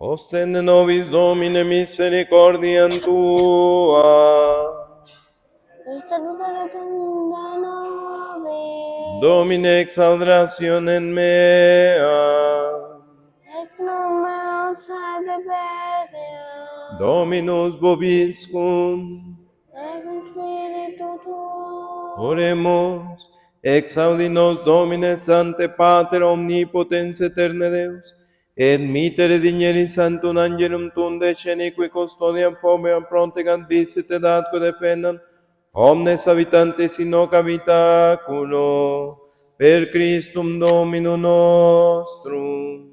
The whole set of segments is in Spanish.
Ostende nobis Domine misericordiam Tua. Domine exaltationem mea. Dominus vobiscum. Oremus, exaudi nos Domine Sancte Pater omnipotens aeterne Deus, et mitere digneris sanctum angelum tuum descende qui custodiam pomeam protegant visite datque defendam, omnes habitantes in hoc habitaculo, per Christum Dominum nostrum.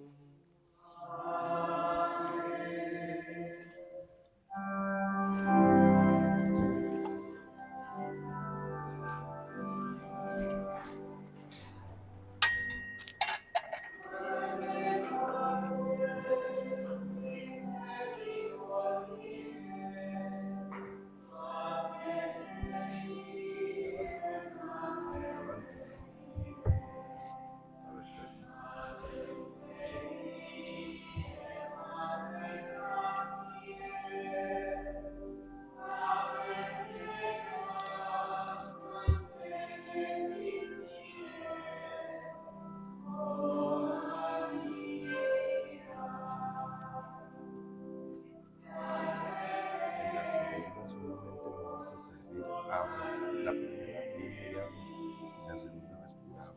La primera, vino y agua, y la segunda, respirar.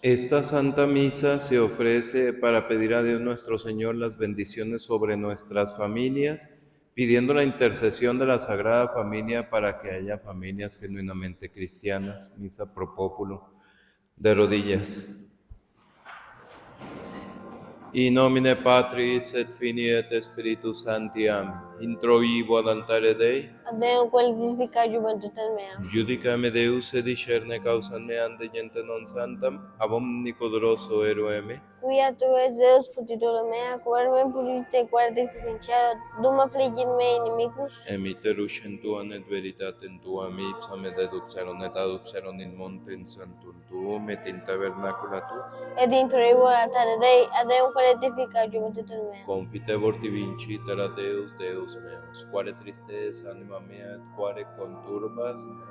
Esta Santa Misa se ofrece para pedir a Dios nuestro Señor las bendiciones sobre nuestras familias, pidiendo la intercesión de la Sagrada Familia para que haya familias genuinamente cristianas. Misa pro populo, de rodillas. In nomine Patris et Filii et Spiritus Sancti. Amén. Introibo ad altare Dei, Adeo qualifica juventutem mea. Judicame Deus et discerne causam meam gente non santam, ab omni poderoso eroe me, Quia tu es Deus futitula mea, quarum puriste quartis sincero, dum affligit me inimicus, emiterus in tuam et veritatem tuam ipsam et deduceron et aduceron in montem sanctum tuum et in tabernacula tuum. et introibo altare Dei, adeo qualifica juventutem mea. Confitebor tibi incitera Deus, Deus meus, quare tristes anima mea et quare conturbas mea.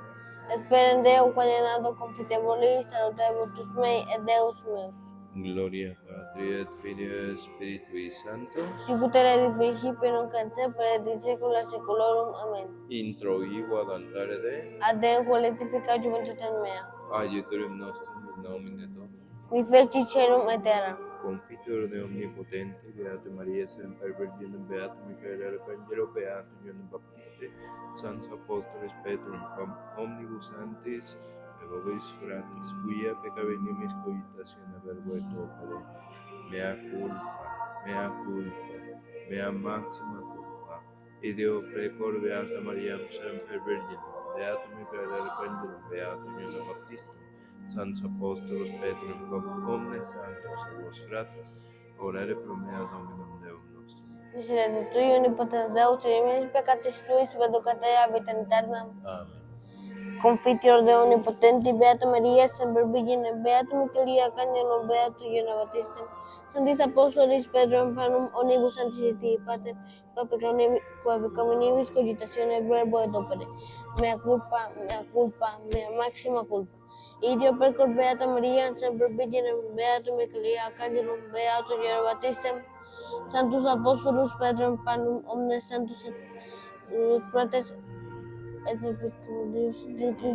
Esperen Deo qualienato confitebolis, salutare virtus mei et Deus meus. Gloria Patri et Filii et Spiritui Sancto. Sicut erat in principio nunc et semper et in saecula saeculorum. Amen. Introibo ad altare Dei, Adeo qualifica juventutem mea. aiuterium nostrum in nomine Domini. Qui feci celum et terram. Confiteor de omnipotente, Beata Maria semper Virginem, Beato Michael Arcangelo, Beato Ioannem Baptiste, Sanctos Apostoles Petrum, omnibus santis, et vobis fratres, quia peccavenimis cogitatione verbo et opere, mea culpa, mea maxima culpa, ideo precor Beata Maria semper Virginem, Beato Michael Arcangelo, Beato Ioannem Baptiste, Sanctos Apostolos Petrum, omnes santos et vos fratres, orare pro mea Dominum Deum nostrum. Miserere tui, omnipotens Deus, rediminis peccatis tuis, educate a vita aeternam. Amen. Confiteor de omnipotenti, Beata Maria, semper Virgine, Beato Michaeli Arcangelo, Beato Ioannem Baptiste, Sanctis Apostolis Petrum, Panum, omnibus sanctissimi Pater, qua peccaminimis cogitatione verbo et opere, mea culpa, mea maxima culpa. Ideo percor Beata Maria, semper Virgine, Beato Michaeli Arcangelo, Beato Ioannem Baptiste, Sanctus Apostolus Petrum, Panum, omnes santos et fratres, et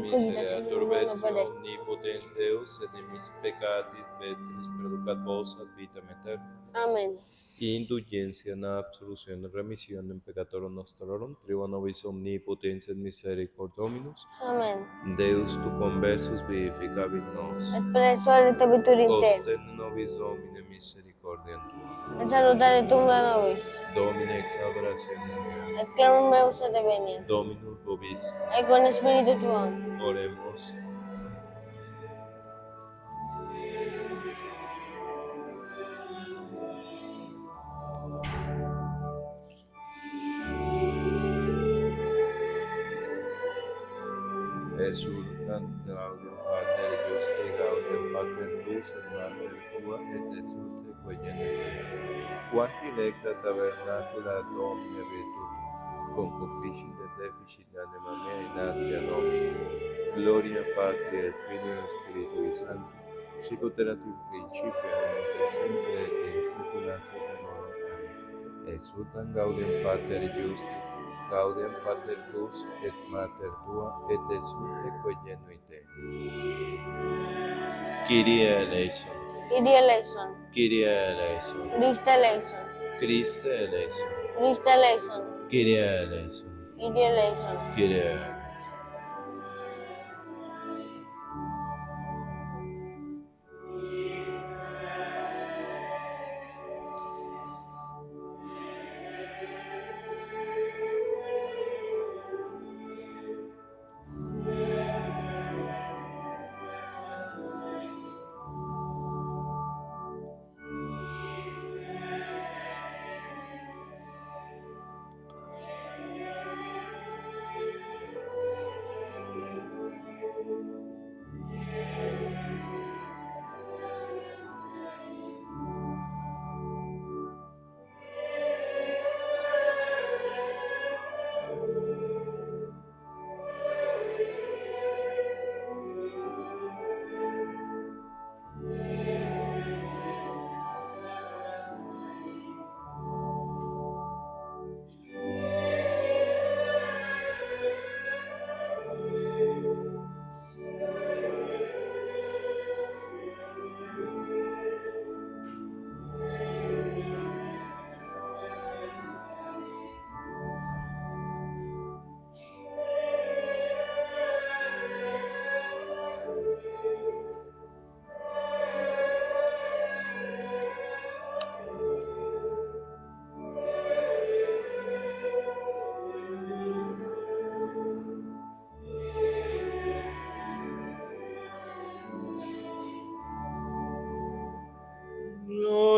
Miserator vestri omnipotens Deus, et nimis peccatis vestris perducat vos ad vitam aeterna. Amen. Indulgencia en absolución y remisión en peccatorum nostrorum, tribu nobis omnipotens et misericord Dominus. Amen. Deus tu conversus vivificabit nos. Et presuale tabitur in te. Ostende nobis Domine misericordiam tua. Et salutare tumula nobis. Domine ex adorazione mea. Et clamor meus et eveniat. Dominus vobis. Et con spiritu tuum. Oremos. Exultant Gaudium Pater Justi, Gaudium Pater Tuus, et Mater Tua, et exulte coegenite. Quant dilecta tabernacula Domine virtutum, concupiscit et deficit anima mea in atria Domini. Gloria Patri et Filii et Spiritui Sancto, sicut erat in principio, nunc et semper et in saecula saeculorum. Amen. Exultant Gaudium Pater Justi, Gaudium Pater Tuus, et Mater Tua, et exulte coegenuite. Kyrie eleison. Kyrie eleison. Kyrie eleison. Christe eleison. Christe eleison. Christe eleison. Kyrie eleison. Kyrie eleison. Kyrie eleison.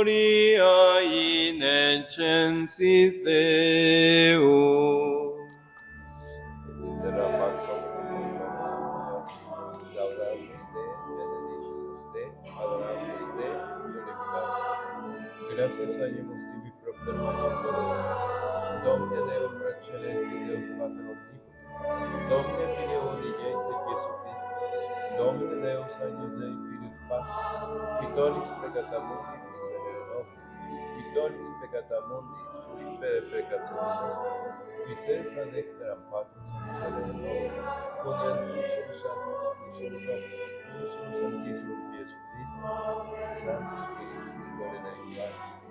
gloria in excelsis Deo. Et iter paxum laudamus te, benedicimus te, adoramus te, glorificamus te. Gracias hallemos tibi propter Maria Glorieta. Domine Deum Rex Celesti, Deus Pater Omnipotens. Domine Filio Unigente Jesu Christi. Domine Deus Agnus Dei Filius Patris. Vitolis peccata mundi miserere nobis. Vitolis peccata mundi suscipe de precatione nostra. Vices ad exteram Patris miserere nobis. Coniantus Santos, Usus Dominus, Usus Sanctissimum Jesu Christi. Santo Spiritus, gloria Dei Patris.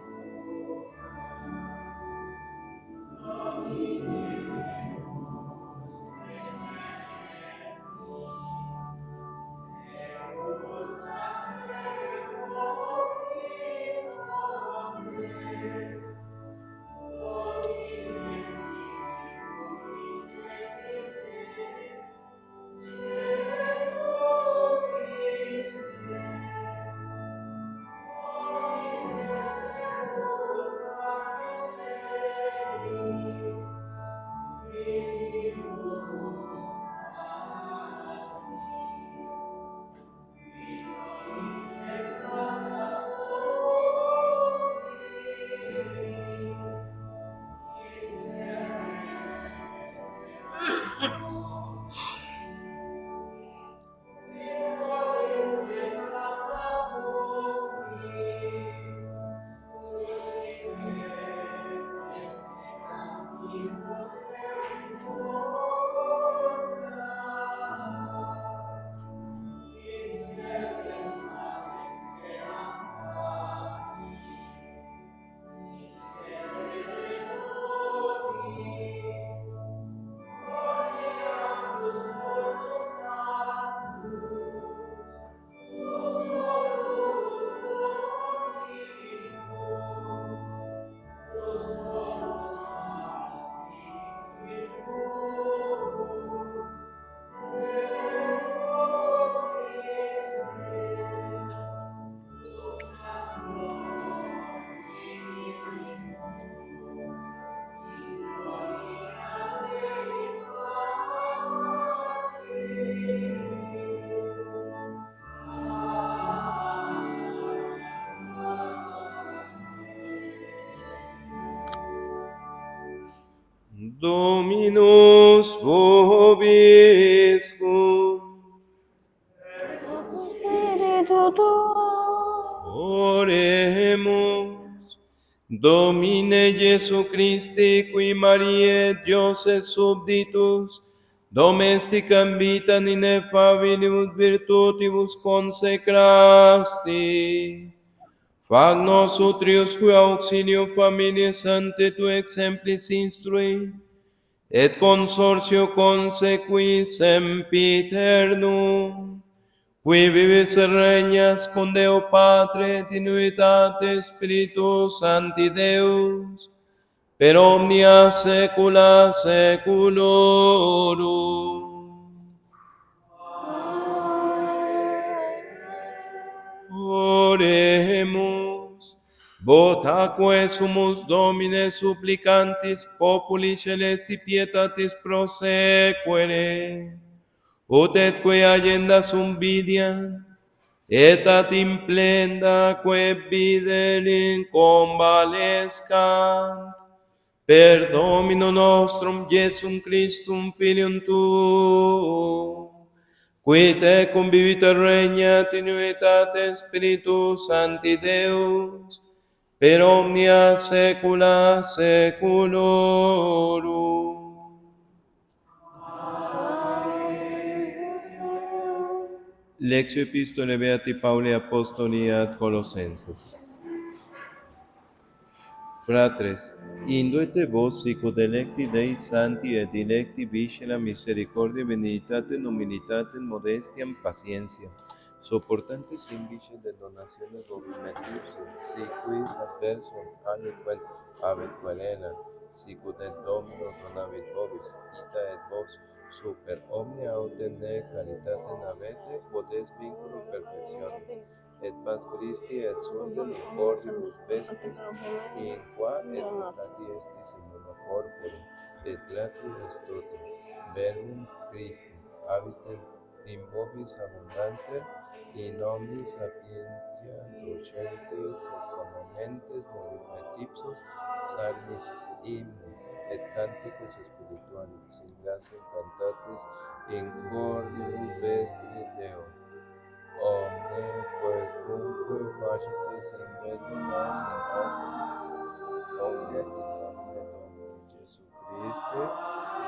Dominus vobiscum. Spiritu tuo. Oremus. Domine Jesu Christi, qui Mariae Dioses subditus, domesticam vitam ineffabilibus virtutibus consecrasti. Fac nos utrius qui auxilio familias ante tu exemplis instrui, et consortio consequi sempiternum, qui vivis et regnas con Deo Patre et in unitate Spiritus Sancti Deus, per omnia saecula saeculorum. Oremus, votaque sumus Domine supplicantis populi celesti pietatis prosequere, ut etque agendas invidiam, et ad implendaque viderim convalescant, per Domino nostrum Jesum Christum Filium Tuum, qui te convivit et regnat in unitate Spiritus Sancti Deus, per omnia saecula saeculorum. Lectio Epistolae Beati Pauli Apostoli ad Colossenses. Fratres, induete vos sicut electi Dei Sancti et dilecti vicera misericordia benedictatem humilitatem modestiam paciencia, soportantes indices de donaciones vobis si quis adversum aliquent habet querela, sicut et Dominus donavit vobis, ita et vos super omnia autene caritatem avete, quotes vinculum perfectionis, et pas Christi et suntem in cordibus vestris, in qua et grati estis in uno corpore, et grati est totum, verbum Christi, habitem in vobis abundanter, in omnis sapientia docentes et componentes volumet ipsos, salmis hymnis et canticus spiritualis, in gracia cantatis in cordibus vestri Deo. Omne quecunque facites in verbum omnia in nomine Domini Jesu Christe,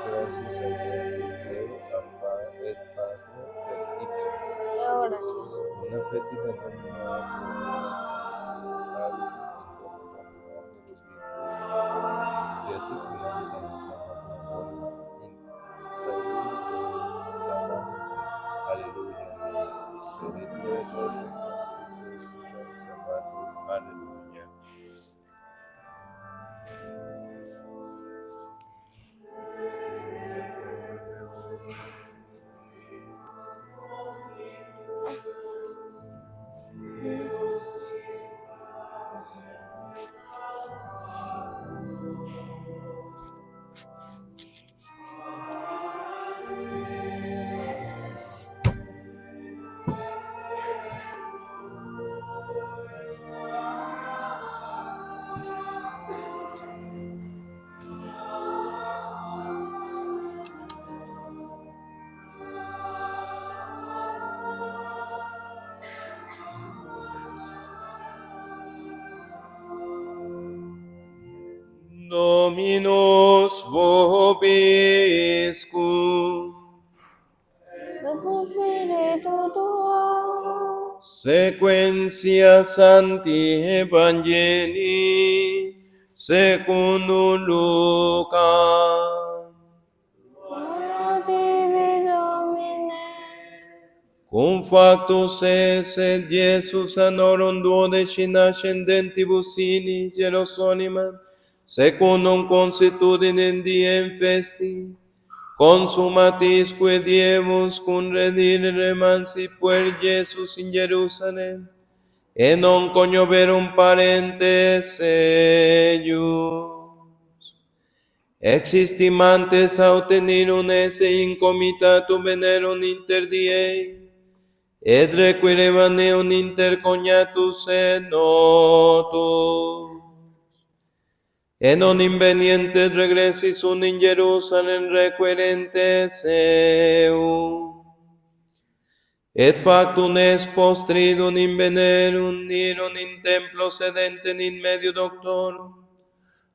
gracias audentur Deo et Patre per ipsum. Deo gracias. Una petita domino habite in loco domino omnibus vinculum. Beati qui habita in loco in salutis lavante. Alleluia. Benedicte gracias Deus salvator. Alleluia. Dominus vobiscum. Con spiritu tuo. Sequentia Sancti Evangelii secundum Lucam. Gloria tibi, Domine. Cum factus es et Iesus anorum duodecina ascendentibus in Hierosolima, secundum consuetudinem diem festi, consumatisque diebus cum redire emancipuer Iesus in Jerusalem, et non conioverum parentes eius. Existimantes autenirum esse in comitatum venerum inter die, et requireban eum inter cognatus et notus. Et non invenientes regressis sunt in Jerusalem requerentes eum. Et factum est postridum invenerum, irum in templo sedentem in medio doctorum,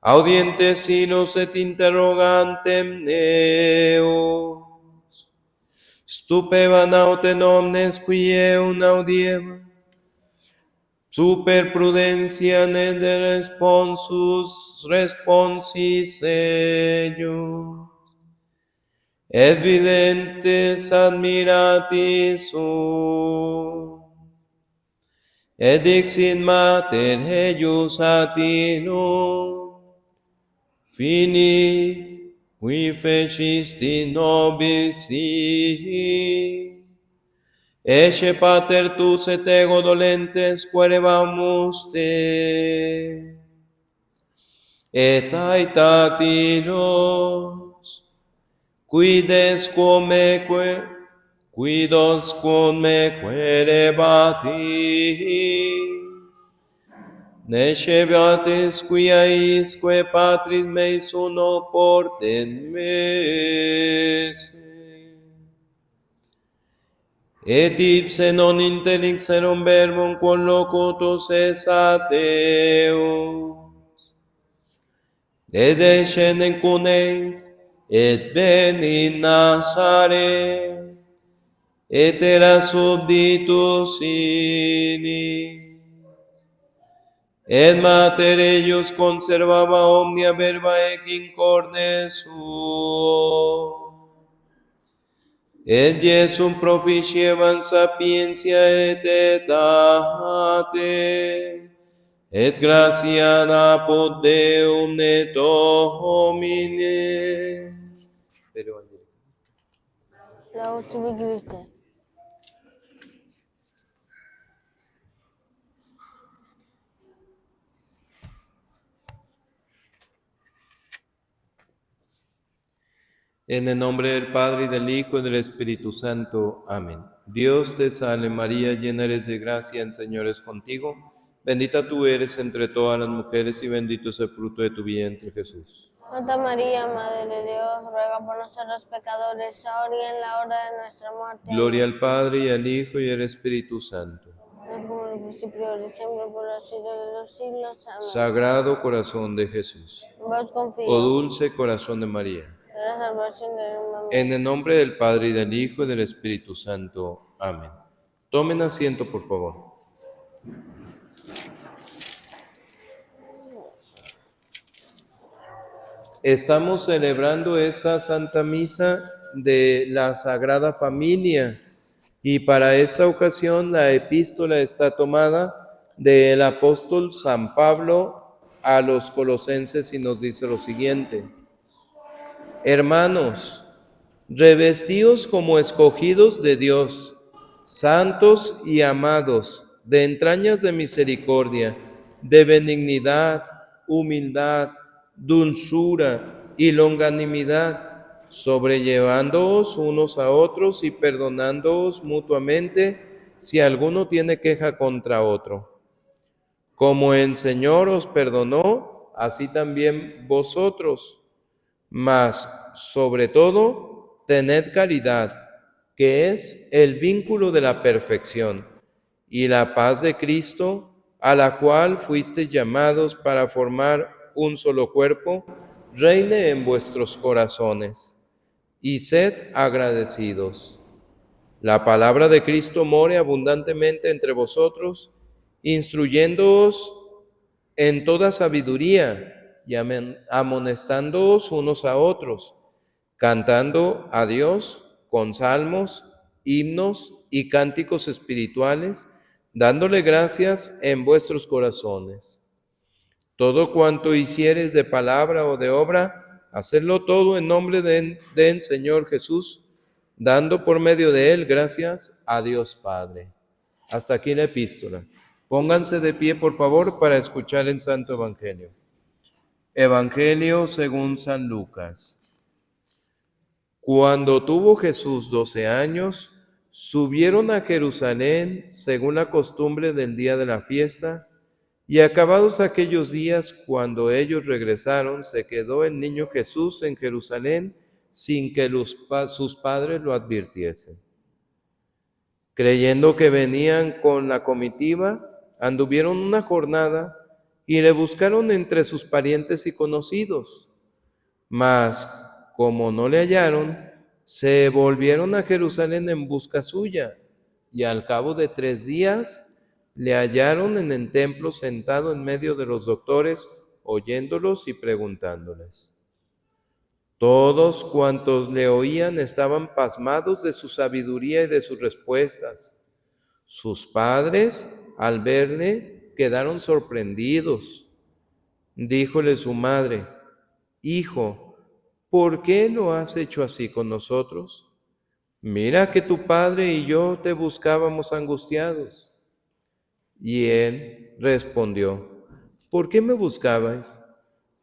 audientes ilos et interrogantem eos. Stupeban autem omnes qui eum audieva, super prudentia ne de responsis eius, et videntes admiratis sunt, et dixit mater eius Atinum, Fili, qui fecisti nobis ihi, ecce pater tus et ego dolentes querebamus te, et aetatinos, quidos come querebatis, nece beatis quia isque Patris meis uno porten mese. Et ipse non intellixerum verbum quod locutus es a Deus. Et descendent cum eis, et venit Nazaret, et era subditus illis. Et mater eius conservava omnia verba ec in corde suo. Et Iesum propitieban sapientia et etate, et gratia apud Deum et Domine. Laus tibi Christe. En el nombre del Padre, y del Hijo, y del Espíritu Santo. Amén. Dios te salve María, llena eres de gracia, el Señor es contigo. Bendita tú eres entre todas las mujeres, y bendito es el fruto de tu vientre, Jesús. Santa María, Madre de Dios, ruega por nosotros pecadores, ahora y en la hora de nuestra muerte. Gloria al Padre, y al Hijo, y al Espíritu Santo. Como en el principio, ahora y siempre, por los siglos de los siglos. Amén. Sagrado corazón de Jesús. En vos confío. Oh dulce corazón de María. De la salvación del mundo. En el nombre del Padre, y del Hijo, y del Espíritu Santo. Amén. Tomen asiento, por favor. Estamos celebrando esta Santa Misa de la Sagrada Familia y para esta ocasión la epístola está tomada del apóstol San Pablo a los colosenses y nos dice lo siguiente: Hermanos, revestíos como escogidos de Dios, santos y amados, de entrañas de misericordia, de benignidad, humildad, dulzura y longanimidad, sobrellevándoos unos a otros y perdonándoos mutuamente si alguno tiene queja contra otro. Como el Señor os perdonó, así también vosotros. Mas, sobre todo, tened caridad, que es el vínculo de la perfección, y la paz de Cristo, a la cual fuisteis llamados para formar un solo cuerpo, reine en vuestros corazones, y sed agradecidos. La palabra de Cristo more abundantemente entre vosotros, instruyéndoos en toda sabiduría y amonestándoos unos a otros, cantando a Dios con salmos, himnos y cánticos espirituales, dándole gracias en vuestros corazones. Todo cuanto hicieres de palabra o de obra, hacedlo todo en nombre del Señor Jesús, dando por medio de él gracias a Dios Padre. Hasta aquí la epístola. Pónganse de pie, por favor, para escuchar el Santo Evangelio. Evangelio según San Lucas. Cuando tuvo Jesús 12 años, subieron a Jerusalén según la costumbre del día de la fiesta, y acabados aquellos días, cuando ellos regresaron, se quedó el niño Jesús en Jerusalén sin que sus padres lo advirtiesen. Creyendo que venían con la comitiva, anduvieron una jornada y le buscaron entre sus parientes y conocidos. Mas, como no le hallaron, se volvieron a Jerusalén en busca suya, y al cabo de 3 días le hallaron en el templo sentado en medio de los doctores, oyéndolos y preguntándoles. Todos cuantos le oían estaban pasmados de su sabiduría y de sus respuestas. Sus padres, al verle, quedaron sorprendidos. Díjole su madre: Hijo, ¿por qué lo has hecho así con nosotros? Mira que tu padre y yo te buscábamos angustiados. Y él respondió: ¿Por qué me buscabais?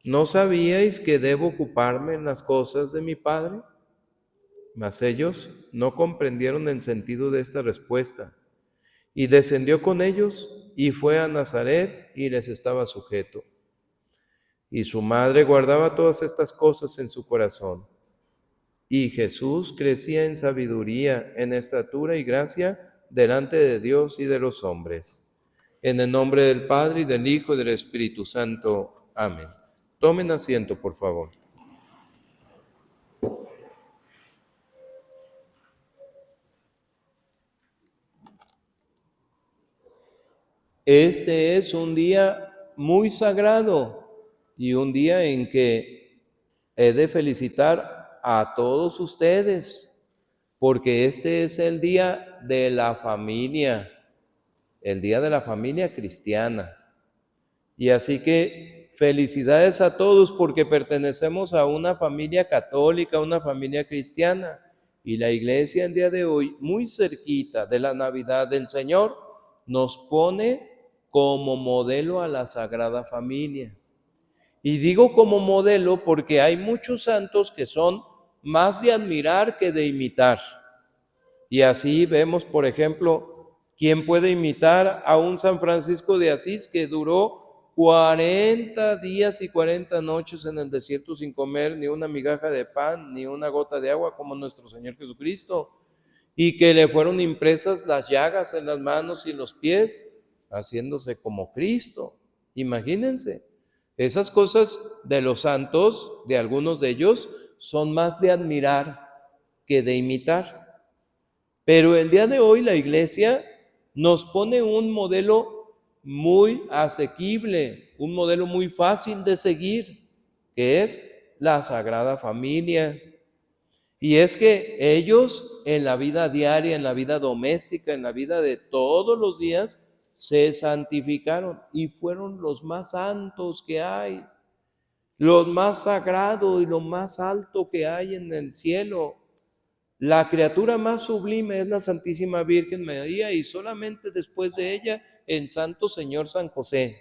¿No sabíais que debo ocuparme en las cosas de mi padre? Mas ellos no comprendieron el sentido de esta respuesta. Y descendió con ellos y fue a Nazaret y les estaba sujeto. Y su madre guardaba todas estas cosas en su corazón. Y Jesús crecía en sabiduría, en estatura y gracia delante de Dios y de los hombres. En el nombre del Padre, y del Hijo, y del Espíritu Santo. Amén. Tomen asiento, por favor. Este es un día muy sagrado y un día en que he de felicitar a todos ustedes, porque este es el día de la familia, el día de la familia cristiana. Y así que felicidades a todos porque pertenecemos a una familia católica, una familia cristiana, Y la iglesia el día de hoy, muy cerquita de la Navidad del Señor, nos pone como modelo a la Sagrada Familia. Y digo como modelo porque hay muchos santos que son más de admirar que de imitar. Y así vemos, por ejemplo, ¿quién puede imitar a un San Francisco de Asís que duró 40 días y 40 noches en el desierto sin comer ni una migaja de pan, ni una gota de agua, como nuestro Señor Jesucristo? Y que le fueron impresas las llagas en las manos y en los pies, haciéndose como Cristo. Imagínense, esas cosas de los santos, de algunos de ellos, son más de admirar que de imitar. Pero el día de hoy la iglesia nos pone un modelo muy asequible, un modelo muy fácil de seguir, que es la Sagrada Familia. Y es que ellos en la vida diaria, en la vida doméstica, en la vida de todos los días, se santificaron y fueron los más santos que hay, los más sagrados y lo más alto que hay en el cielo. La criatura más sublime es la Santísima Virgen María y solamente después de ella el Santo Señor San José.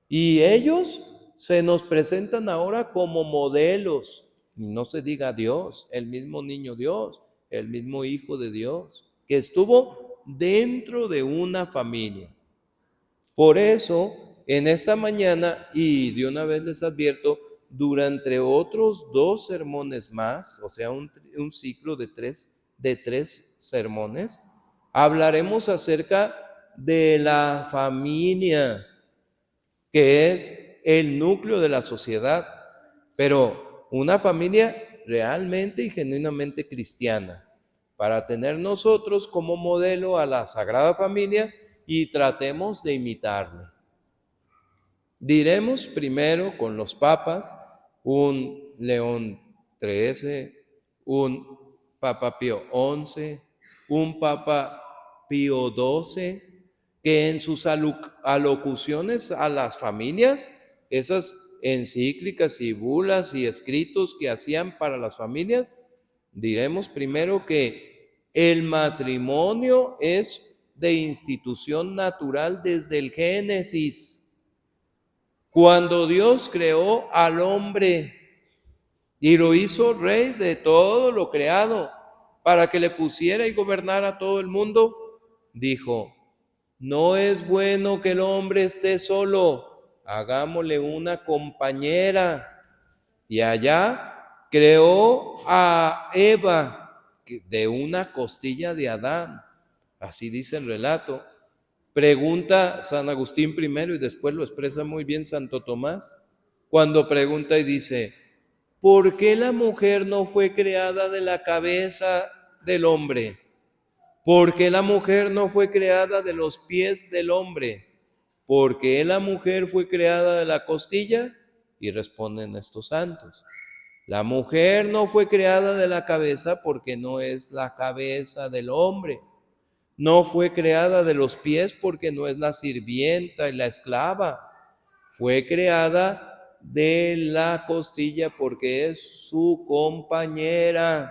Y ellos se nos presentan ahora como modelos. Y no se diga Dios, el mismo niño Dios, el mismo Hijo de Dios, que estuvo dentro de una familia. Por eso, en esta mañana, y de una vez les advierto, durante otros 2 sermones más, o sea, un ciclo de tres sermones, hablaremos acerca de la familia, que es el núcleo de la sociedad, pero una familia realmente y genuinamente cristiana, para tener nosotros como modelo a la Sagrada Familia y tratemos de imitarle. Diremos primero con los papas, un León XIII, un Papa Pío XI, un Papa Pío XII, que en sus alocuciones a las familias, esas encíclicas y bulas y escritos que hacían para las familias, diremos primero que el matrimonio es de institución natural desde el Génesis. Cuando Dios creó al hombre y lo hizo rey de todo lo creado para que le pusiera y gobernara a todo el mundo, dijo: no es bueno que el hombre esté solo, hagámosle una compañera. Y allá creó a Eva de una costilla de Adán, así dice el relato. Pregunta San Agustín primero y después lo expresa muy bien Santo Tomás, cuando pregunta y dice: ¿por qué la mujer no fue creada de la cabeza del hombre? ¿Por qué la mujer no fue creada de los pies del hombre? ¿Por qué la mujer fue creada de la costilla? Y responden estos santos: la mujer no fue creada de la cabeza porque no es la cabeza del hombre. No fue creada de los pies porque no es la sirvienta y la esclava. Fue creada de la costilla porque es su compañera.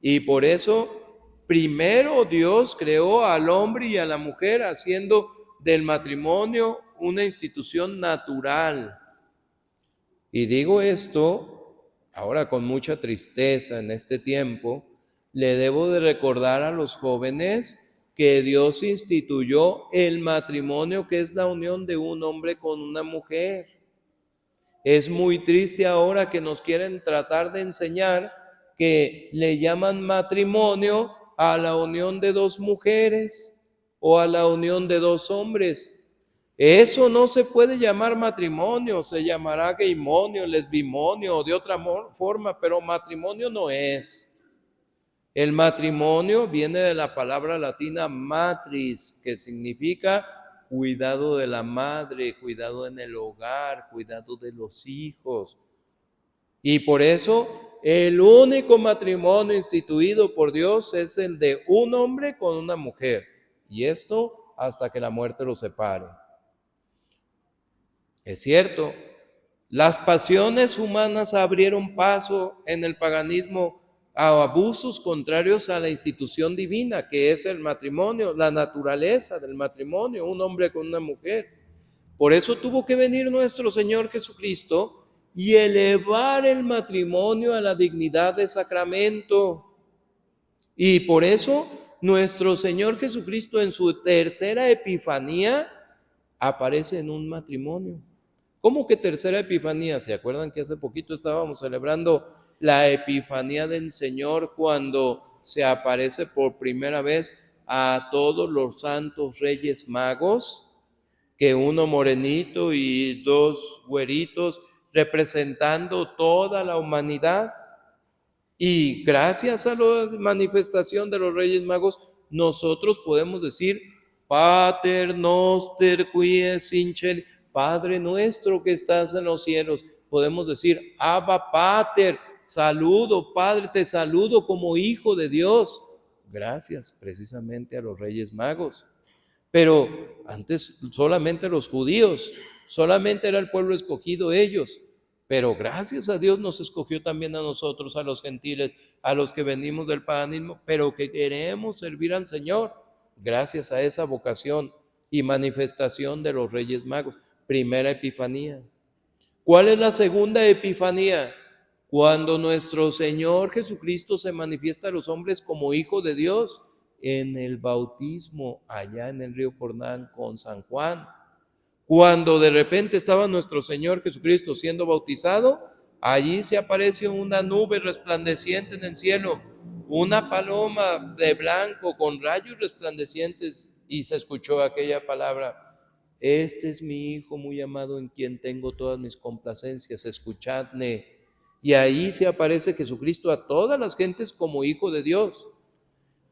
Y por eso, primero Dios creó al hombre y a la mujer, haciendo del matrimonio una institución natural. Y digo esto ahora con mucha tristeza en este tiempo. Le debo de recordar a los jóvenes que Dios instituyó el matrimonio, que es la unión de un hombre con una mujer. Es muy triste ahora que nos quieren tratar de enseñar que le llaman matrimonio a la unión de 2 mujeres o a la unión de 2 hombres. Eso no se puede llamar matrimonio, se llamará gaymonio, lesbimonio o de otra forma, pero matrimonio no es. El matrimonio viene de la palabra latina matris, que significa cuidado de la madre, cuidado en el hogar, cuidado de los hijos. Y por eso el único matrimonio instituido por Dios es el de un hombre con una mujer. Y esto hasta que la muerte los separe. Es cierto, las pasiones humanas abrieron paso en el paganismo a abusos contrarios a la institución divina, que es el matrimonio, la naturaleza del matrimonio, un hombre con una mujer. Por eso tuvo que venir nuestro Señor Jesucristo y elevar el matrimonio a la dignidad de sacramento. Y por eso nuestro Señor Jesucristo en su tercera Epifanía aparece en un matrimonio. ¿Cómo que tercera Epifanía? ¿Se acuerdan que hace poquito estábamos celebrando la Epifanía del Señor cuando se aparece por primera vez a todos los santos reyes magos? Que uno morenito y dos güeritos representando toda la humanidad. Y gracias a la manifestación de los Reyes Magos, nosotros podemos decir, Pater noster qui es in cielo, Padre nuestro que estás en los cielos. Podemos decir, Abba Pater, saludo, Padre, te saludo como hijo de Dios. Gracias precisamente a los Reyes Magos. Pero antes solamente los judíos, solamente era el pueblo escogido ellos. Pero gracias a Dios nos escogió también a nosotros, a los gentiles, a los que venimos del paganismo, pero que queremos servir al Señor, gracias a esa vocación y manifestación de los Reyes Magos. Primera Epifanía. ¿Cuál es la segunda Epifanía? Cuando nuestro Señor Jesucristo se manifiesta a los hombres como Hijo de Dios en el bautismo allá en el río Jordán con San Juan. Cuando de repente estaba nuestro Señor Jesucristo siendo bautizado, allí se aparece una nube resplandeciente en el cielo, una paloma de blanco con rayos resplandecientes, y se escuchó aquella palabra: este es mi Hijo muy amado en quien tengo todas mis complacencias, escuchadme. Y ahí se aparece Jesucristo a todas las gentes como Hijo de Dios.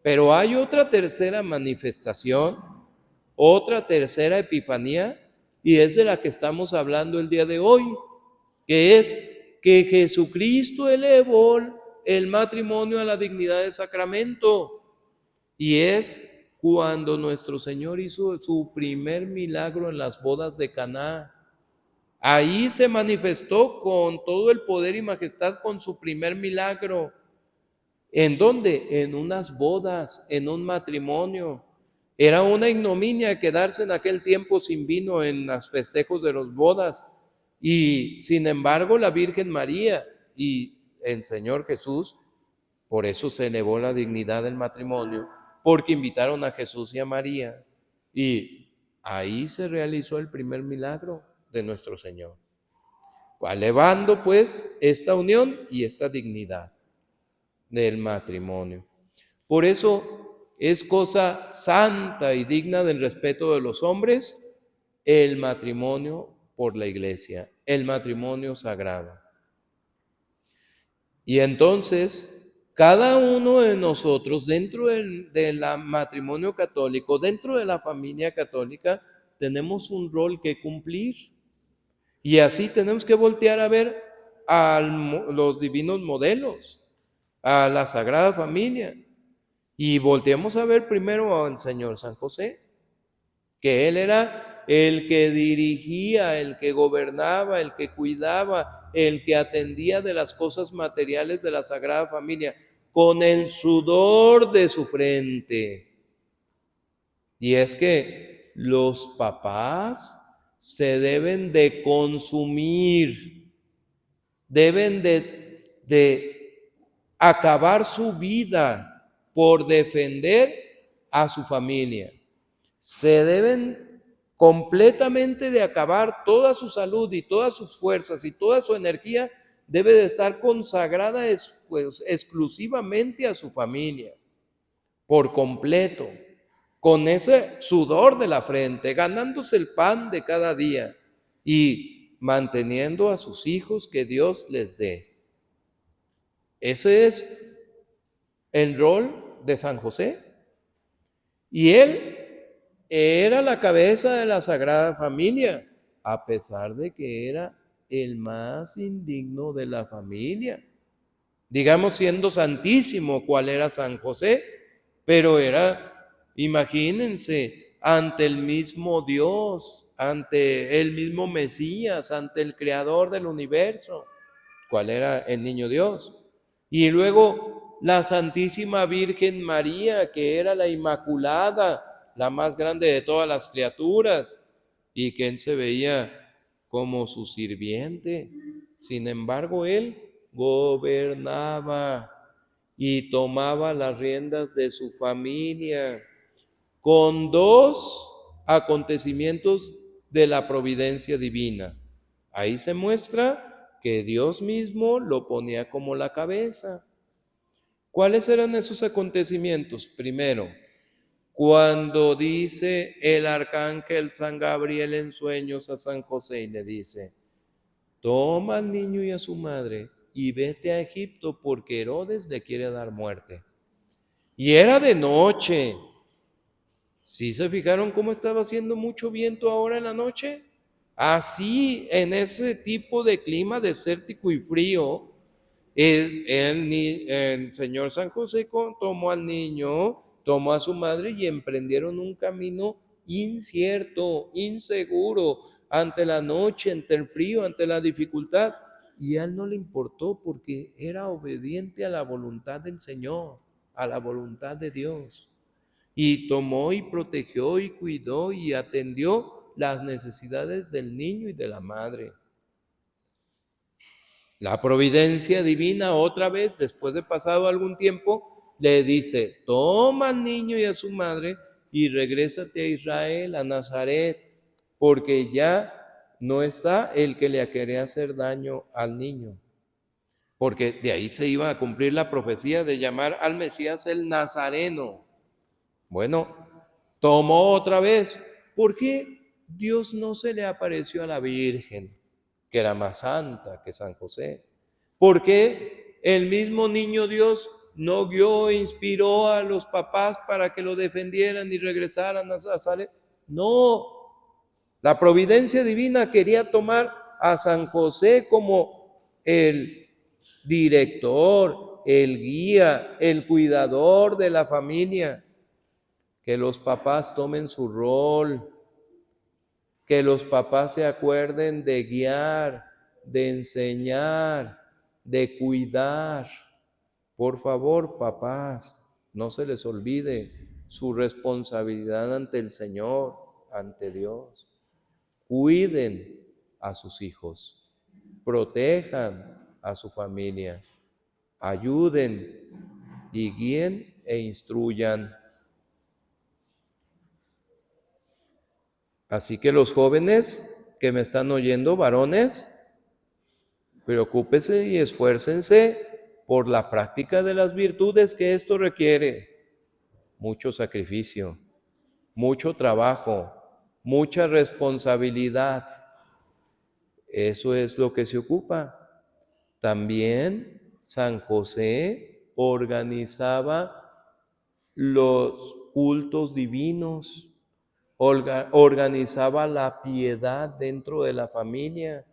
Pero hay otra tercera manifestación, otra tercera Epifanía, y es de la que estamos hablando el día de hoy, que es que Jesucristo elevó el matrimonio a la dignidad de sacramento, y es cuando nuestro Señor hizo su primer milagro en las bodas de Caná. Ahí se manifestó con todo el poder y majestad con su primer milagro. ¿En dónde? En unas bodas, en un matrimonio. Era una ignominia quedarse en aquel tiempo sin vino en los festejos de las bodas. Y sin embargo la Virgen María y el Señor Jesús, por eso se elevó la dignidad del matrimonio, porque invitaron a Jesús y a María. Y ahí se realizó el primer milagro de nuestro Señor, elevando pues esta unión y esta dignidad del matrimonio. Por eso es cosa santa y digna del respeto de los hombres el matrimonio por la Iglesia, el matrimonio sagrado. Y entonces, cada uno de nosotros dentro del matrimonio católico, dentro de la familia católica, tenemos un rol que cumplir. Y así tenemos que voltear a ver a los divinos modelos, a la Sagrada Familia. Y volteamos a ver primero al Señor San José, que él era el que dirigía, el que gobernaba, el que cuidaba, el que atendía de las cosas materiales de la Sagrada Familia, con el sudor de su frente. Y es que los papás se deben de consumir, deben de acabar su vida por defender a su familia. Se deben completamente de acabar toda su salud y todas sus fuerzas y toda su energía debe de estar consagrada exclusivamente a su familia, por completo, con ese sudor de la frente, ganándose el pan de cada día y manteniendo a sus hijos que Dios les dé. Ese es el rol de San José. Y él era la cabeza de la Sagrada Familia, a pesar de que era el más indigno de la familia. Digamos, siendo santísimo, cual era San José, pero era, imagínense, ante el mismo Dios, ante el mismo Mesías, ante el Creador del universo, cual era el niño Dios. Y luego la Santísima Virgen María, que era la Inmaculada, la más grande de todas las criaturas, y que él se veía como su sirviente. Sin embargo, él gobernaba y tomaba las riendas de su familia con dos acontecimientos de la providencia divina. Ahí se muestra que Dios mismo lo ponía como la cabeza. ¿Cuáles eran esos acontecimientos? Primero, cuando dice el arcángel San Gabriel en sueños a San José y le dice: toma al niño y a su madre y vete a Egipto porque Herodes le quiere dar muerte. Y era de noche. ¿Sí se fijaron cómo estaba haciendo mucho viento ahora en la noche? Así, en ese tipo de clima desértico y frío, el señor San José tomó al niño, tomó a su madre y emprendieron un camino incierto, inseguro, ante la noche, ante el frío, ante la dificultad. Y a él no le importó porque era obediente a la voluntad del Señor, a la voluntad de Dios. Y tomó y protegió y cuidó y atendió las necesidades del niño y de la madre. La providencia divina otra vez, después de pasado algún tiempo, le dice: toma al niño y a su madre y regrésate a Israel, a Nazaret, porque ya no está el que le quería hacer daño al niño. Porque de ahí se iba a cumplir la profecía de llamar al Mesías el Nazareno. Bueno, tomó otra vez. ¿Por qué Dios no se le apareció a la Virgen, que era más santa que San José? ¿Por qué el mismo niño Dios no guió e inspiró a los papás para que lo defendieran y regresaran a Nazaret? No, la providencia divina quería tomar a San José como el director, el guía, el cuidador de la familia. Que los papás tomen su rol, que los papás se acuerden de guiar, de enseñar, de cuidar. Por favor, papás, no se les olvide su responsabilidad ante el Señor, ante Dios. Cuiden a sus hijos, protejan a su familia, ayuden y guíen e instruyan. Así que los jóvenes que me están oyendo, varones, preocúpese y esfuércense por la práctica de las virtudes que esto requiere. Mucho sacrificio, mucho trabajo, mucha responsabilidad. Eso es lo que se ocupa. También San José organizaba los cultos divinos, organizaba la piedad dentro de la familia,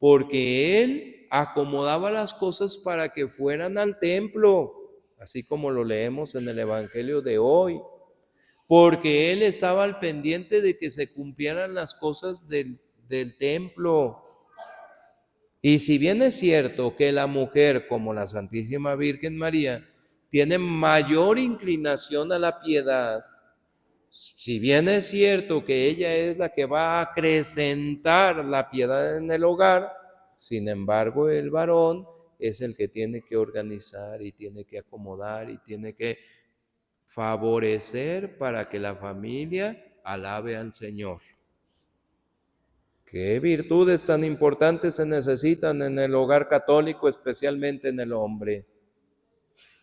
porque él acomodaba las cosas para que fueran al templo, así como lo leemos en el Evangelio de hoy, porque él estaba al pendiente de que se cumplieran las cosas del templo. Y si bien es cierto que la mujer, como la Santísima Virgen María, tiene mayor inclinación a la piedad, si bien es cierto que ella es la que va a acrecentar la piedad en el hogar, sin embargo el varón es el que tiene que organizar y tiene que acomodar y tiene que favorecer para que la familia alabe al Señor. ¿Qué virtudes tan importantes se necesitan en el hogar católico, especialmente en el hombre?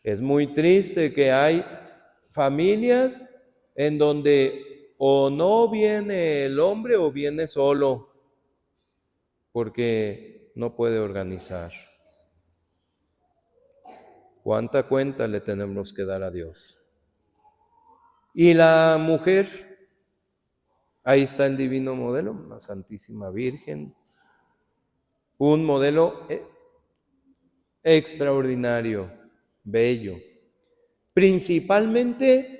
Es muy triste que hay familias en donde o no viene el hombre o viene solo, porque no puede organizar. ¿Cuánta cuenta le tenemos que dar a Dios? Y la mujer, ahí está el divino modelo, la Santísima Virgen, un modelo extraordinario, bello, principalmente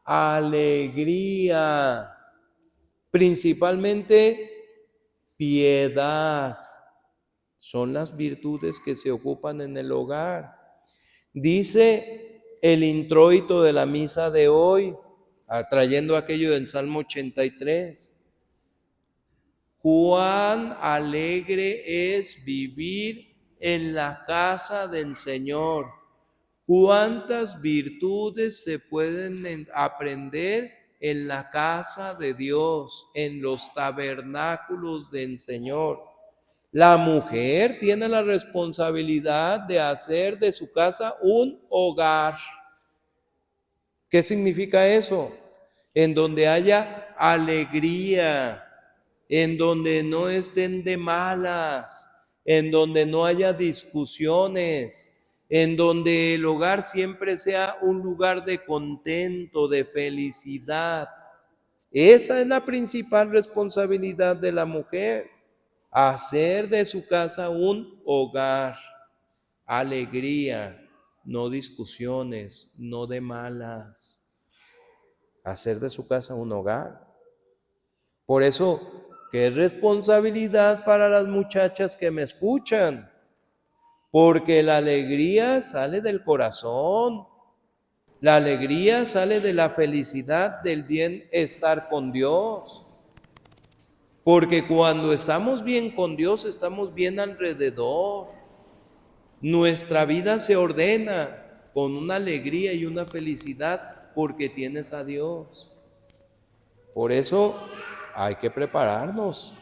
alegría, principalmente piedad. Son las virtudes que se ocupan en el hogar. Dice el introito de la misa de hoy, trayendo aquello del Salmo 83. Cuán alegre es vivir en la casa del Señor. Cuántas virtudes se pueden aprender en la casa de Dios, en los tabernáculos del Señor. La mujer tiene la responsabilidad de hacer de su casa un hogar. ¿Qué significa eso? En donde haya alegría, en donde no estén de malas, en donde no haya discusiones, en donde el hogar siempre sea un lugar de contento, de felicidad. Esa es la principal responsabilidad de la mujer, hacer de su casa un hogar, alegría, no discusiones, no de malas, hacer de su casa un hogar. Por eso, qué responsabilidad para las muchachas que me escuchan, porque la alegría sale del corazón, la alegría sale de la felicidad del bienestar con Dios, porque cuando estamos bien con Dios, estamos bien alrededor. Nuestra vida se ordena con una alegría y una felicidad porque tienes a Dios. Por eso hay que prepararnos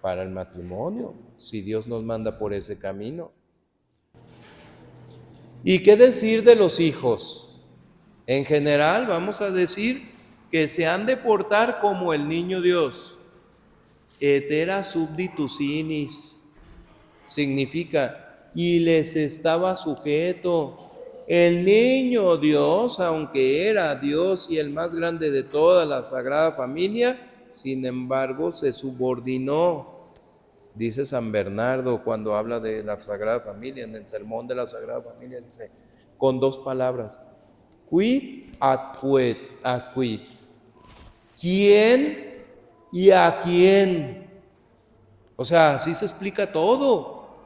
para el matrimonio, si Dios nos manda por ese camino. ¿Y qué decir de los hijos? En general vamos a decir que se han de portar como el niño Dios. Etera subditus inis significa y les estaba sujeto. El niño Dios, aunque era Dios y el más grande de toda la Sagrada Familia, sin embargo se subordinó. Dice San Bernardo cuando habla de la Sagrada Familia, en el sermón de la Sagrada Familia, dice con dos palabras, quid ad quid, ¿quién y a quién? O sea, así se explica todo.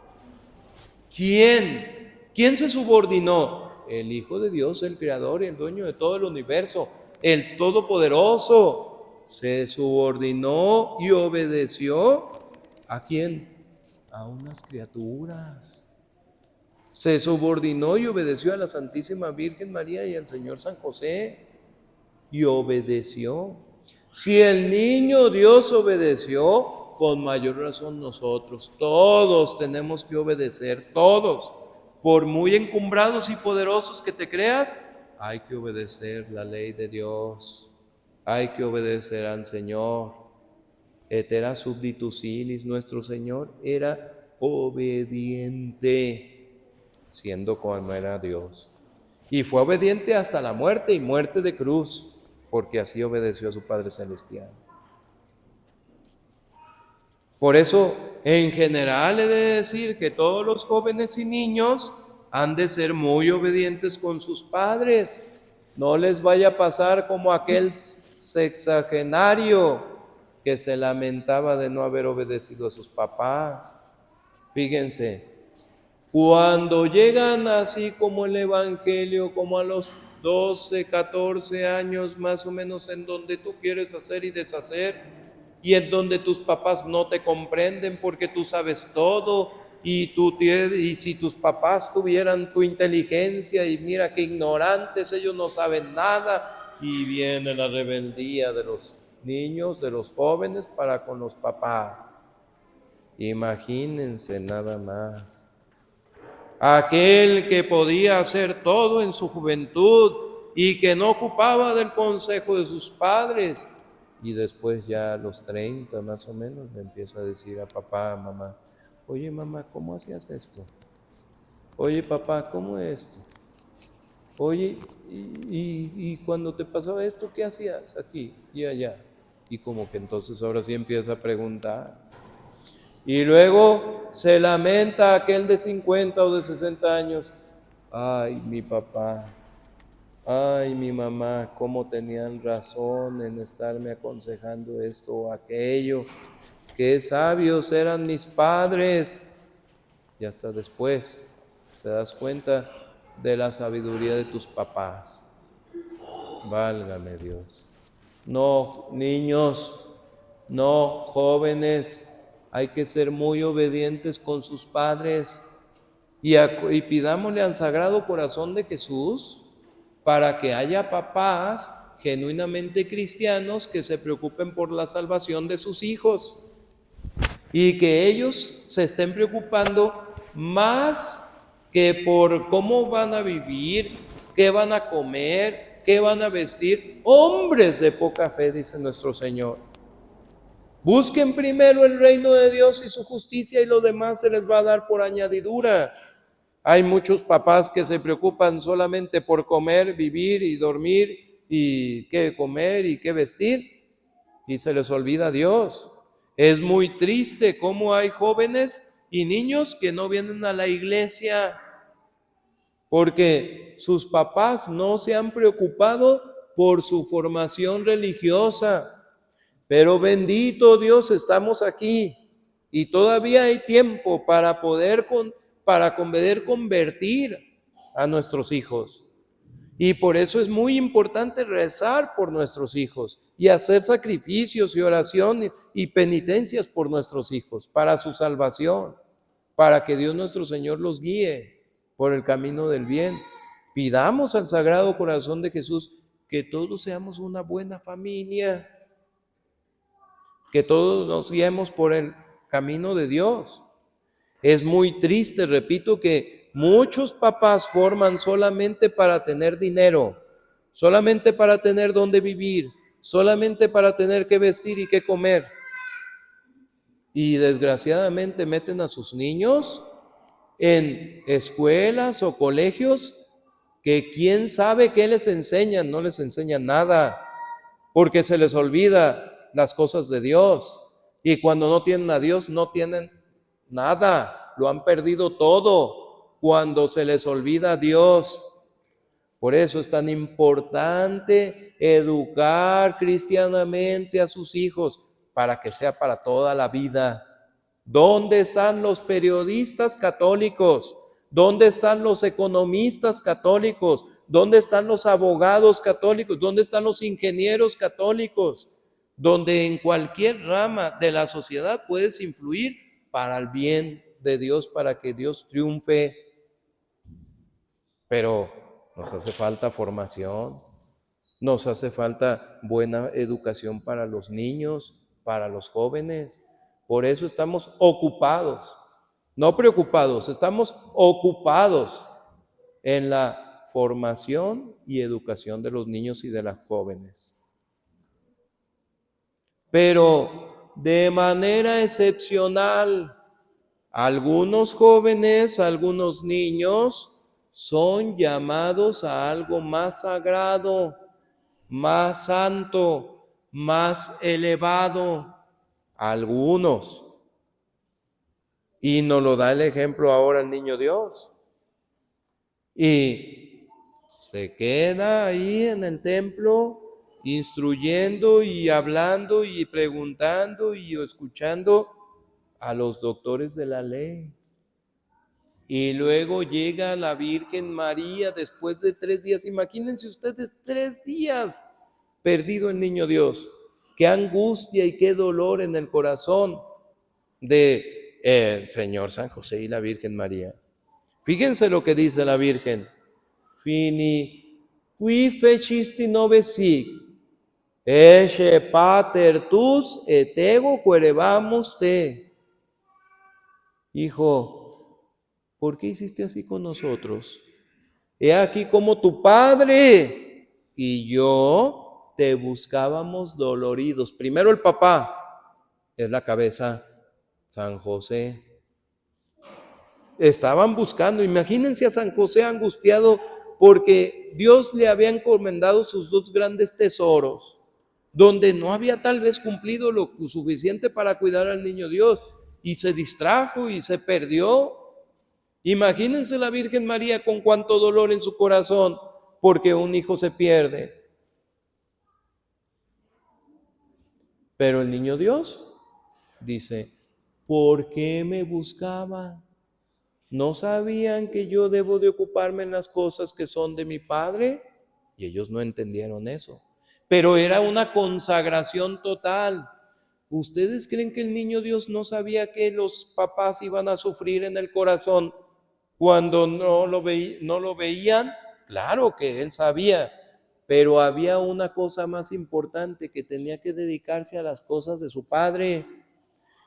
¿Quién? ¿Quién se subordinó? El Hijo de Dios, el Creador y el dueño de todo el universo, el Todopoderoso. Se subordinó y obedeció. ¿A quién? A unas criaturas. Se subordinó y obedeció a la Santísima Virgen María y al Señor San José. Y obedeció. Si el niño Dios obedeció, con mayor razón nosotros, todos tenemos que obedecer, todos. Por muy encumbrados y poderosos que te creas, hay que obedecer la ley de Dios. Hay que obedecer al Señor. Etera subditus ilis, nuestro Señor era obediente, siendo como era Dios. Y fue obediente hasta la muerte y muerte de cruz, porque así obedeció a su Padre Celestial. Por eso, en general, he de decir que todos los jóvenes y niños han de ser muy obedientes con sus padres. No les vaya a pasar como aquel sexagenario que se lamentaba de no haber obedecido a sus papás. Fíjense, cuando llegan así como el Evangelio, como a los 12, 14 años más o menos, en donde tú quieres hacer y deshacer, y en donde tus papás no te comprenden porque tú sabes todo, y si tus papás tuvieran tu inteligencia, y mira qué ignorantes, ellos no saben nada, y viene la rebeldía de los niños, de los jóvenes para con los papás. Imagínense nada más. Aquel que podía hacer todo en su juventud y que no ocupaba del consejo de sus padres, y después ya a los 30 más o menos le empieza a decir a papá, a mamá, oye mamá, ¿cómo hacías esto? Oye papá, ¿cómo es esto? Oye, y cuando te pasaba esto, ¿qué hacías aquí y allá? Y como que entonces ahora sí empieza a preguntar. Y luego se lamenta aquel de 50 o de 60 años. Ay, mi papá, ay, mi mamá, cómo tenían razón en estarme aconsejando esto o aquello. Qué sabios eran mis padres. Y hasta después te das cuenta de la sabiduría de tus papás. Válgame Dios. No, niños, no, jóvenes, hay que ser muy obedientes con sus padres y pidámosle al Sagrado Corazón de Jesús para que haya papás genuinamente cristianos que se preocupen por la salvación de sus hijos y que ellos se estén preocupando más que por cómo van a vivir, qué van a comer, qué van a vestir. Hombres de poca fe, dice nuestro Señor. Busquen primero el reino de Dios y su justicia y lo demás se les va a dar por añadidura. Hay muchos papás que se preocupan solamente por comer, vivir y dormir y qué comer y qué vestir y se les olvida Dios. Es muy triste cómo hay jóvenes y niños que no vienen a la iglesia porque sus papás no se han preocupado por su formación religiosa. Pero bendito Dios, estamos aquí y todavía hay tiempo para poder convertir a nuestros hijos. Y por eso es muy importante rezar por nuestros hijos y hacer sacrificios y oración y penitencias por nuestros hijos, para su salvación, para que Dios nuestro Señor los guíe por el camino del bien. Pidamos al Sagrado Corazón de Jesús que todos seamos una buena familia, que todos nos guiemos por el camino de Dios. Es muy triste, repito, que muchos papás forman solamente para tener dinero, solamente para tener dónde vivir, solamente para tener qué vestir y qué comer. Y desgraciadamente meten a sus niños en escuelas o colegios que quién sabe qué les enseñan, no les enseñan nada, porque se les olvida las cosas de Dios. Y cuando no tienen a Dios, no tienen nada, lo han perdido todo cuando se les olvida a Dios. Por eso es tan importante educar cristianamente a sus hijos para que sea para toda la vida. ¿Dónde están los periodistas católicos? ¿Dónde están los economistas católicos? ¿Dónde están los abogados católicos? ¿Dónde están los ingenieros católicos? Donde en cualquier rama de la sociedad puedes influir para el bien de Dios, para que Dios triunfe. Pero nos hace falta formación, nos hace falta buena educación para los niños, para los jóvenes. Por eso estamos ocupados, no preocupados, estamos ocupados en la formación y educación de los niños y de las jóvenes. Pero de manera excepcional, algunos jóvenes, algunos niños son llamados a algo más sagrado, más santo, más elevado. Algunos. Y nos lo da el ejemplo ahora el niño Dios. Y se queda ahí en el templo instruyendo y hablando y preguntando y escuchando a los doctores de la ley. Y luego llega la Virgen María después de 3 días. Imagínense ustedes 3 días perdido el niño Dios. Qué angustia y qué dolor en el corazón de el Señor San José y la Virgen María. Fíjense lo que dice la Virgen. Fini qui fecisti novesic, esce pater tus et ego querebamus te. Hijo, ¿por qué hiciste así con nosotros? He aquí como tu padre y yo te buscábamos doloridos. Primero el papá, es la cabeza, San José. Estaban buscando, imagínense a San José angustiado porque Dios le había encomendado sus 2 grandes tesoros, donde no había tal vez cumplido lo suficiente para cuidar al niño Dios y se distrajo y se perdió. Imagínense la Virgen María con cuánto dolor en su corazón porque un hijo se pierde. Pero el niño Dios dice, ¿por qué me buscaba? ¿No sabían que yo debo de ocuparme en las cosas que son de mi Padre? Y ellos no entendieron eso. Pero era una consagración total. ¿Ustedes creen que el niño Dios no sabía que los papás iban a sufrir en el corazón cuando no lo veían? Claro que él sabía, pero había una cosa más importante, que tenía que dedicarse a las cosas de su Padre.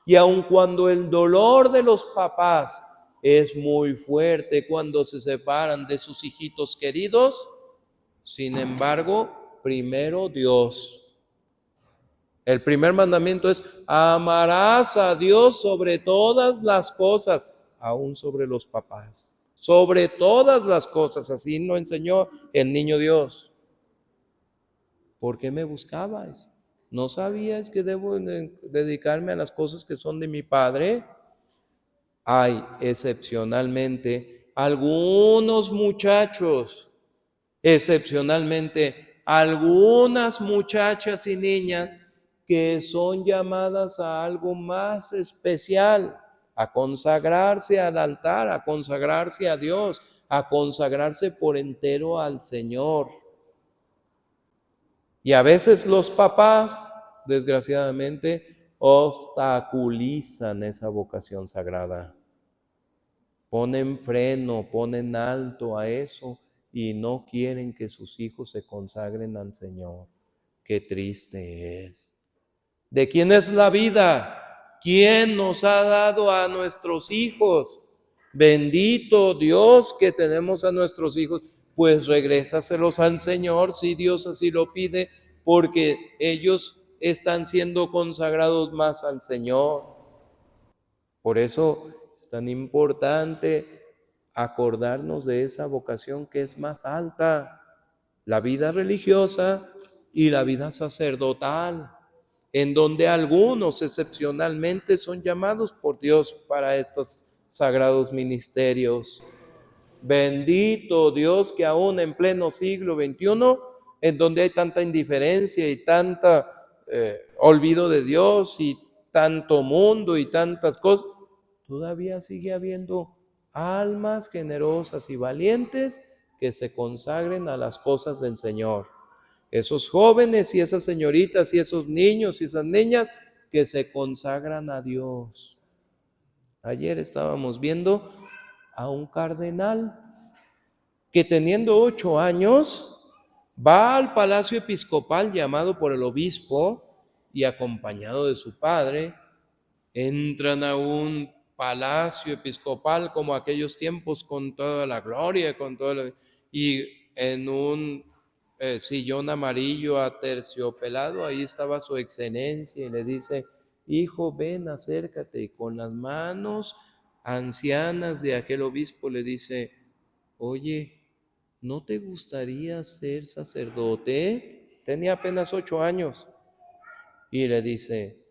Y aun cuando el dolor de los papás es muy fuerte cuando se separan de sus hijitos queridos, sin embargo, primero Dios. El primer mandamiento es: amarás a Dios sobre todas las cosas, aún sobre los papás. Sobre todas las cosas, así nos enseñó el niño Dios. ¿Por qué me buscabais? ¿No sabíais que debo dedicarme a las cosas que son de mi Padre? Hay excepcionalmente algunos muchachos, excepcionalmente algunas muchachas y niñas que son llamadas a algo más especial, a consagrarse al altar, a consagrarse a Dios, a consagrarse por entero al Señor. Y a veces los papás, desgraciadamente, obstaculizan esa vocación sagrada. Ponen freno, ponen alto a eso y no quieren que sus hijos se consagren al Señor. Qué triste es. ¿De quién es la vida? ¿Quién nos ha dado a nuestros hijos? Bendito Dios que tenemos a nuestros hijos. Pues regrésaselos al Señor si Dios así lo pide, porque ellos están siendo consagrados más al Señor. Por eso es tan importante acordarnos de esa vocación que es más alta, la vida religiosa y la vida sacerdotal, en donde algunos excepcionalmente son llamados por Dios para estos sagrados ministerios. Bendito Dios que aún en pleno siglo XXI, en donde hay tanta indiferencia y tanta olvido de Dios y tanto mundo y tantas cosas, todavía sigue habiendo almas generosas y valientes que se consagren a las cosas del Señor. Esos jóvenes y esas señoritas y esos niños y esas niñas que se consagran a Dios. Ayer estábamos viendo a un cardenal que, teniendo 8 años, va al palacio episcopal llamado por el obispo y acompañado de su padre, entran a un palacio episcopal como aquellos tiempos, con toda la gloria, y en un sillón amarillo aterciopelado, ahí estaba su excelencia y le dice: hijo, ven, acércate. Y con las manos ancianas de aquel obispo le dice: oye, ¿no te gustaría ser sacerdote? Tenía apenas 8 años. Y le dice: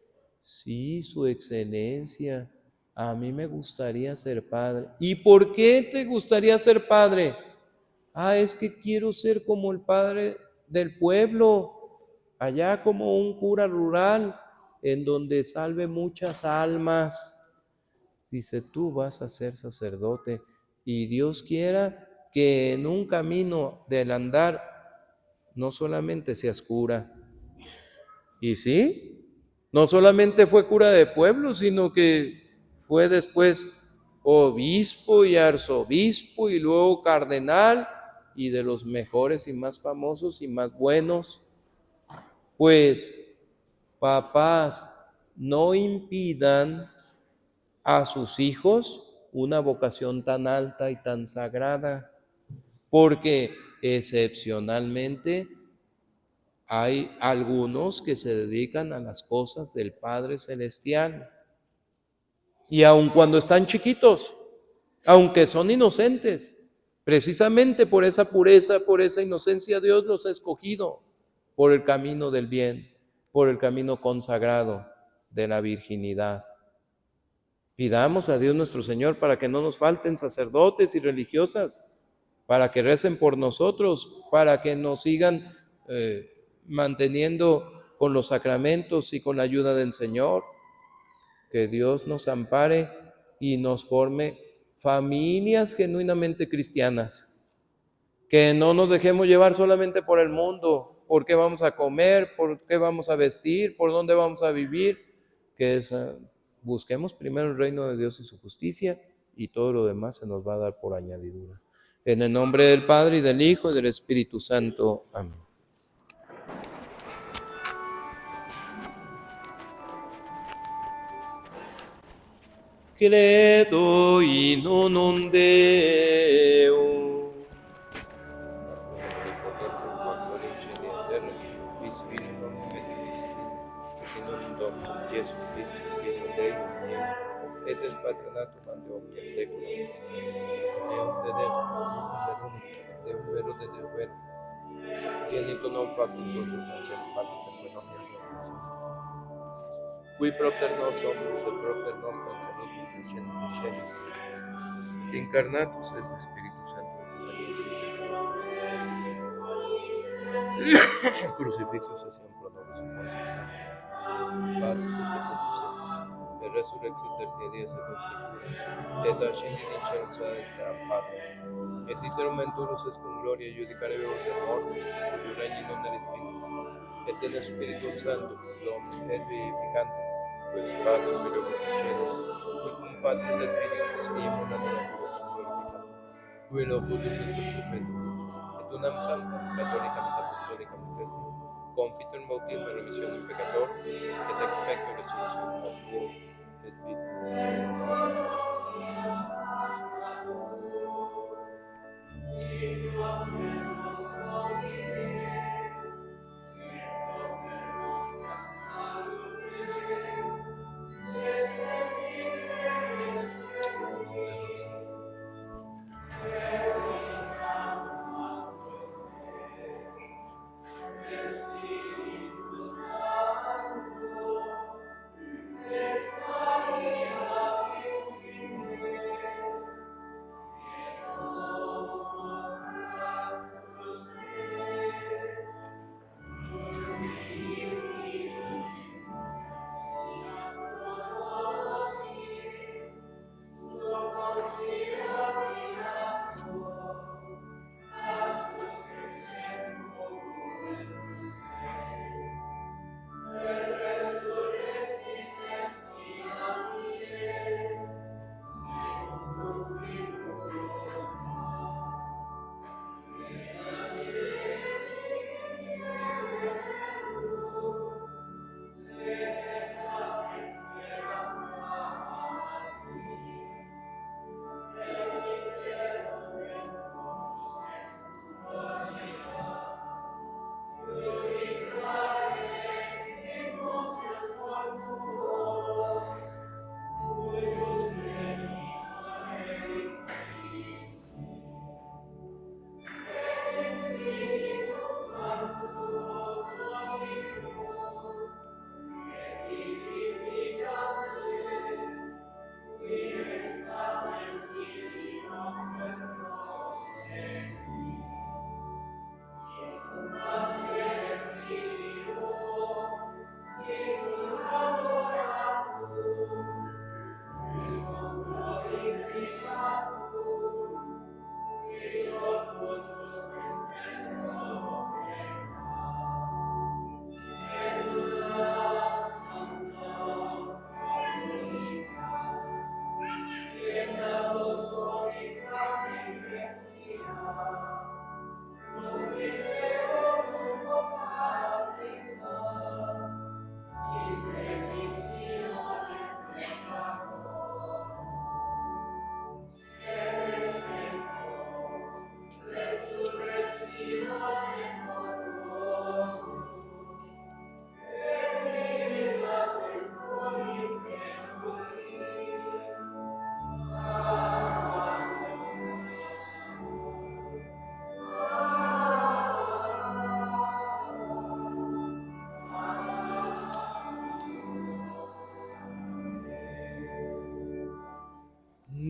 sí, su excelencia, a mí me gustaría ser padre. ¿Y por qué te gustaría ser padre? Es que quiero ser como el padre del pueblo, allá como un cura rural, en donde salve muchas almas. Dice: tú vas a ser sacerdote y Dios quiera que en un camino del andar no solamente seas cura. Y sí, no solamente fue cura de pueblo, sino que fue después obispo y arzobispo y luego cardenal, y de los mejores y más famosos y más buenos. Pues, papás, no impidan a sus hijos una vocación tan alta y tan sagrada, porque excepcionalmente hay algunos que se dedican a las cosas del Padre Celestial. Y aun cuando están chiquitos, aunque son inocentes, precisamente por esa pureza, por esa inocencia, Dios los ha escogido por el camino del bien, por el camino consagrado de la virginidad. Pidamos a Dios nuestro Señor para que no nos falten sacerdotes y religiosas, para que recen por nosotros, para que nos sigan manteniendo con los sacramentos y con la ayuda del Señor. Que Dios nos ampare y nos forme familias genuinamente cristianas, que no nos dejemos llevar solamente por el mundo, por qué vamos a comer, por qué vamos a vestir, por dónde vamos a vivir, que busquemos primero el reino de Dios y su justicia, y todo lo demás se nos va a dar por añadidura. En el nombre del Padre, y del Hijo, y del Espíritu Santo. Amén. Credo in unum Deum, et es patronatum ante omnia secula. Deum de Deum, Deum vero de Deum vero, genitum non factum substantiam factum per omnia creatura. Qui propter nos omnes et propter nostrum salutum Christianis. Et incarnatus es Spiritus Sanctus. Crucifixus es in pro nobis summos. Patus es sepultus est. Et resurrexit tertia dies et conscripturis. Et ascendit in cielo et patres. Et iterum venturus est cum gloria judicaremus et mortis. Et regni non erit finis. Et in Spiritum Sanctum Dominum et vivificante. Pues Padre, Filio et Spiritus, qui cum Patris et Filius, siemur ad natura glorificante. Qui locutus et profetas, et unam sanctam, catholicam et apostolicam ecclesiam, confitur in bautismo et remissionem peccatorum, et expecto resurrectionem mortuorum, et vitam.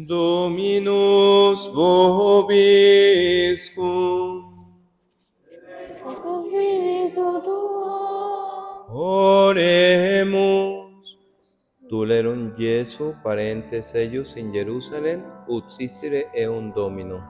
Dominus vobiscum. Spiritu tuo. Oremus. Tulerum Jesu parentes eius in Jerusalem, ut sistere eum Domino.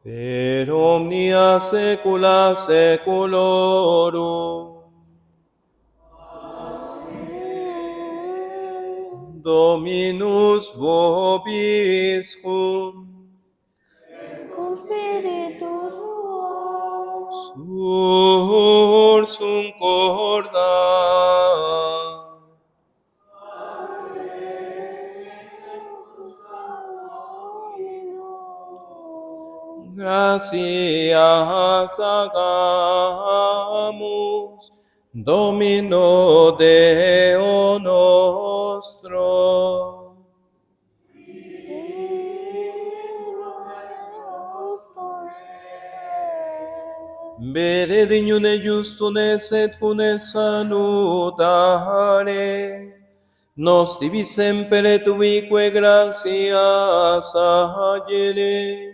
Per omnia saecula saeculorum. Dominus vobiscum. Cum spiritu tuo. Sursum corda. Gratias hagamus Domino Deo nostro. Benedignum et justum et cune salutare. Nos divi semper et ubique gratias agere.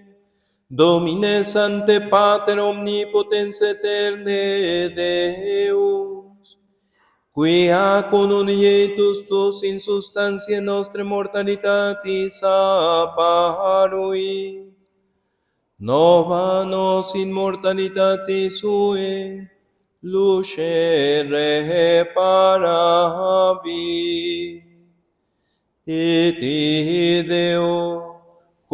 Domine Sancte Pater omnipotens eterne Deus, quia con unietus tus in substantiae nostre mortalitatis apparui, nova nos in mortalitatis sue, luce reparavi. Et Deo,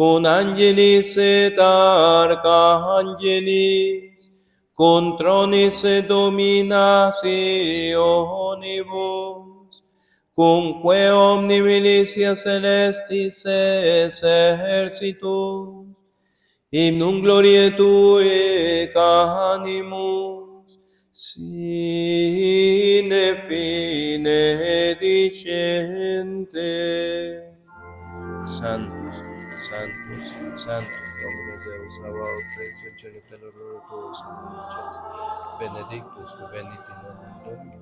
con angelis et archangelis, con tronis et dominationibus, cumque omni militia celestis exercitus, hymnum gloriae Tuae canimus, sine fine fine dicente. Santos, santos, santos, Dominus Deus, Sabaoth, Prince Celi Pelor, todos noches. Benedictus, venit in nomine Domini.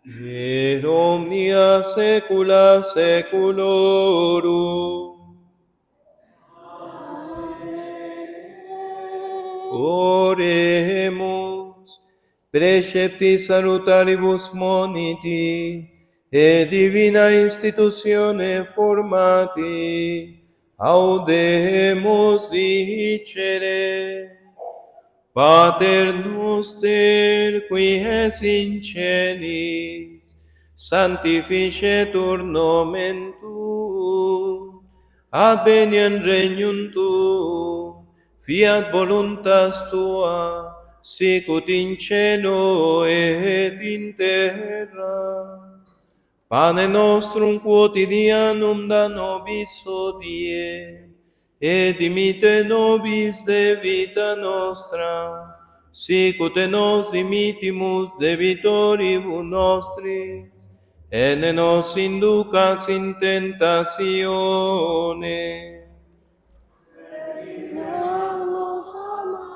et omnia saecula saeculorum. Oremus, preceptis salutaribus moniti, et divina institutione formati, audemus dicere, Pater noster, qui es in celis, sanctificetur nomen tuum, adveniat regnum tuum, fiat voluntas tua, sicut in cielo et in terra. Pane nostrum quotidianum da nobis hodie, et dimite nobis debita nostra, sicut et nos dimittimus debitoribus nostris, et ne nos inducas in tentatione, Nos amalo.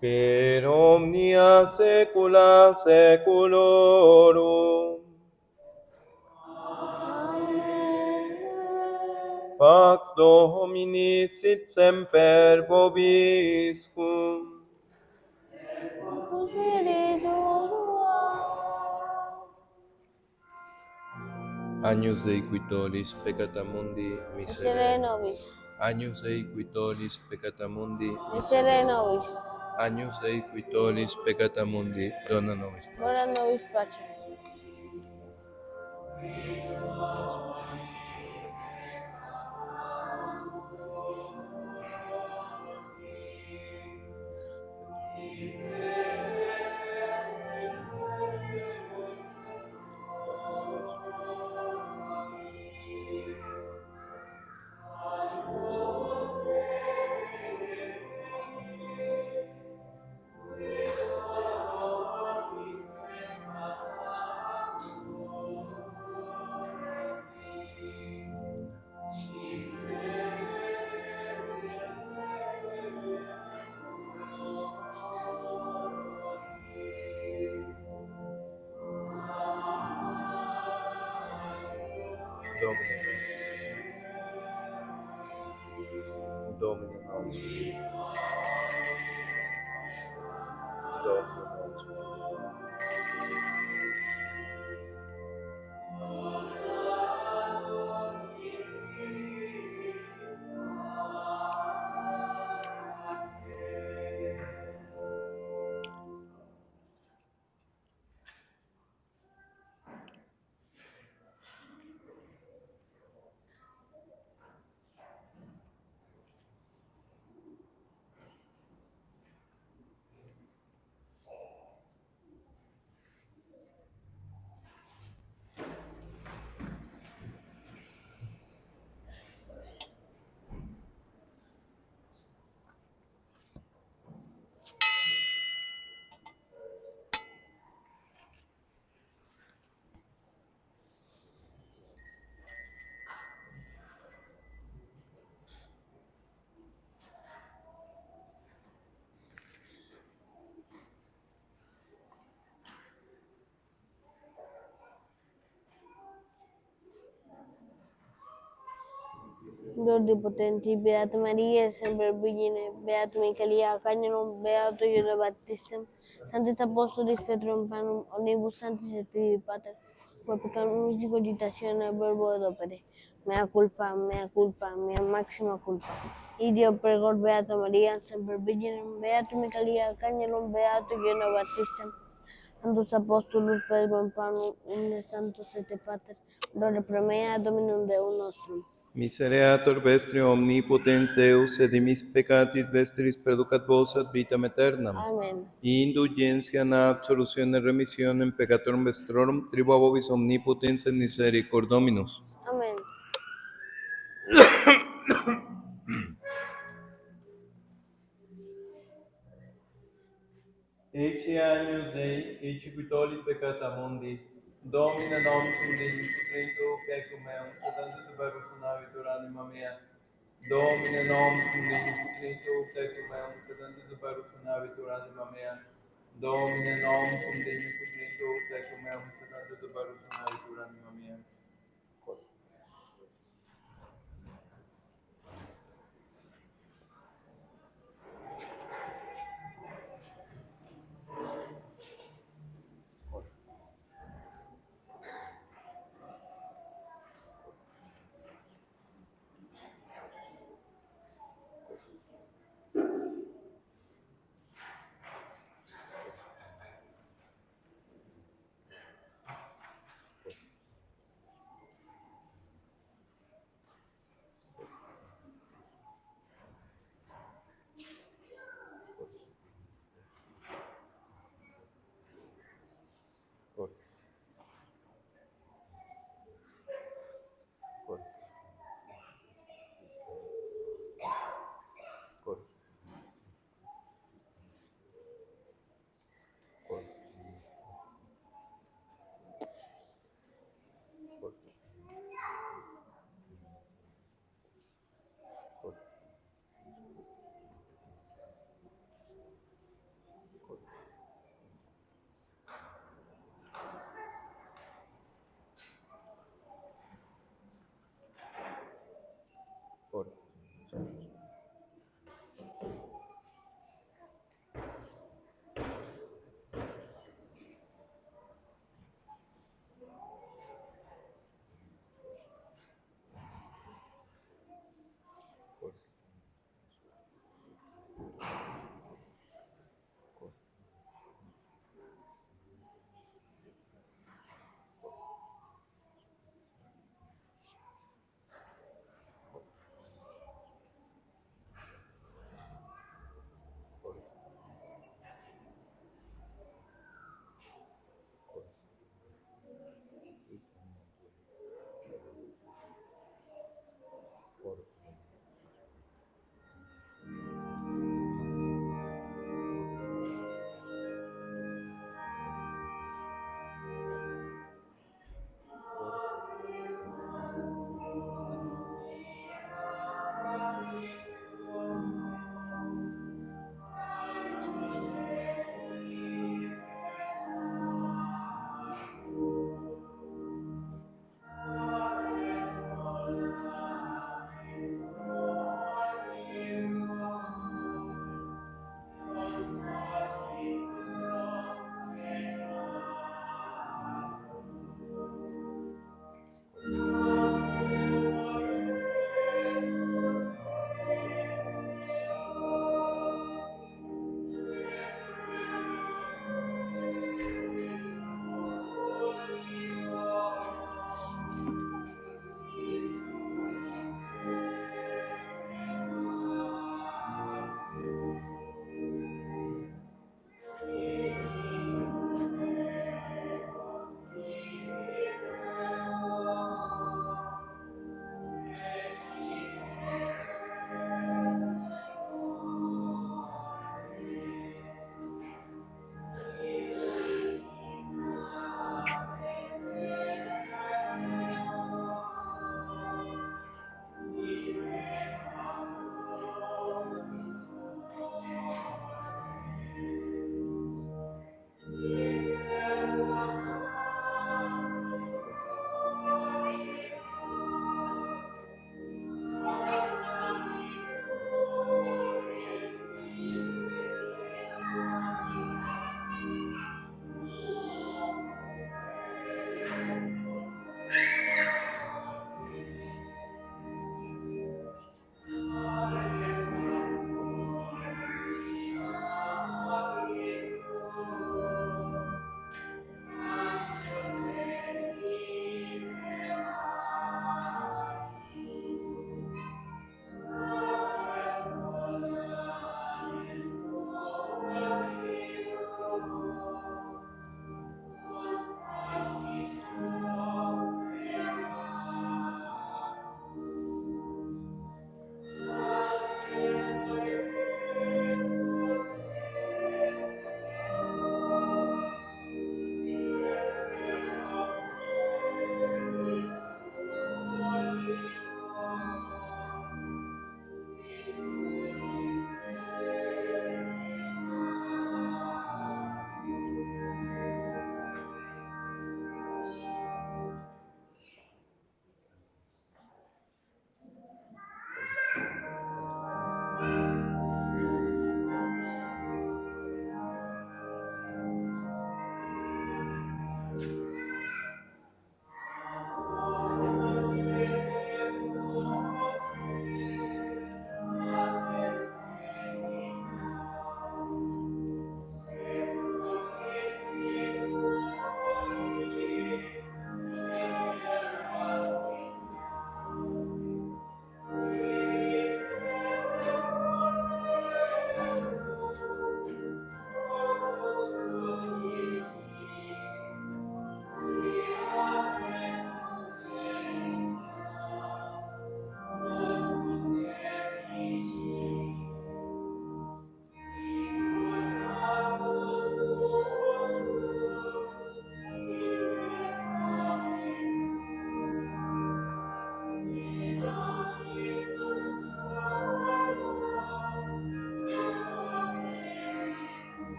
per omnia saecula saeculorum. Pax Domini sit semper vobiscum. Con spiritu tuo. Agnus Dei qui tollis peccata mundi Miserere miserere. nobis. Agnus Dei qui tollis peccata mundi Miserere miserere. nobis. Agnus Dei qui tollis peccata mundi dona nobis pace. Ora nobis pace. Domine nostrum. Domine nostrum. Lord potenti, Beata Maria, sempre Virgine, Beato Michaelia, Cagnolo, Beato Giuda Battistem, Sanctis Apostolis Petrum Panum, Omnibus Sanctis et Tibi Pater, quae peccamus cogitazione verbo et opere, mea culpa, mea maxima culpa. Idio pregor Beata Maria, sempre Virgine, Beato Michaelia, Cagnolo, Beato Giuda Battistem, Sanctus Apostolus Petrum Panum, Omnes Sanctus et Pater, Dore pro mea Dominum Deum nostrum. Misereatur vestri omnipotens Deus, et dimis peccatis vestris perducat vos ad vitam aeternam. Amen. Indulgencia na absolutionem remissionem peccatorum vestrorum, tribuo vobis omnipotens et misericordominus. Amen. Ecce agnus Dei, ecce qui tollit peccata mundi, Domine nomen Domini, Christo pecum meum, sedante tuberus navitur anima mea. Domine nomen Domini, Christo pecum meum, sedante tuberus navitur anima mea. Domine nomen Domini, Christo pecum meum, sedante tuberus navitur anima mea.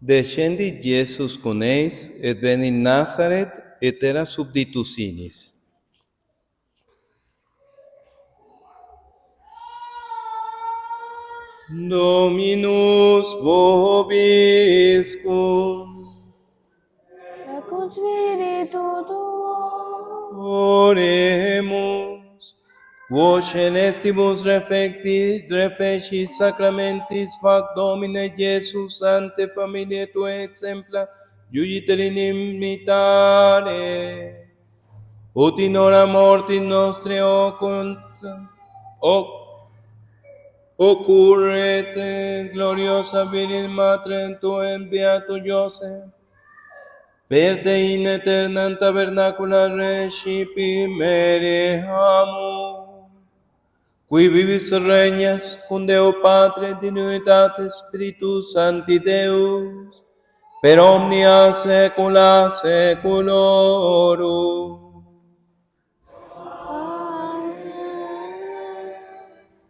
Descendit Jesus con eis, et venit Nazaret, et era subditusinis. Dominus vobiscum. Et cum spiritu tuo. Oremus. Quo celestibus refectis sacramentis fac Domine Jesus ante familiae Tuae exempla iugiter in imitare. Ut in hora mortis nostre occurret gloriosa Virgin Mater Tuae beato Joseph, per te in aeternam tabernacula recipimereamus, qui vivis regnas cum Deo Patre in unitate Spiritus Sancti Deus, per omnia saecula saeculorum.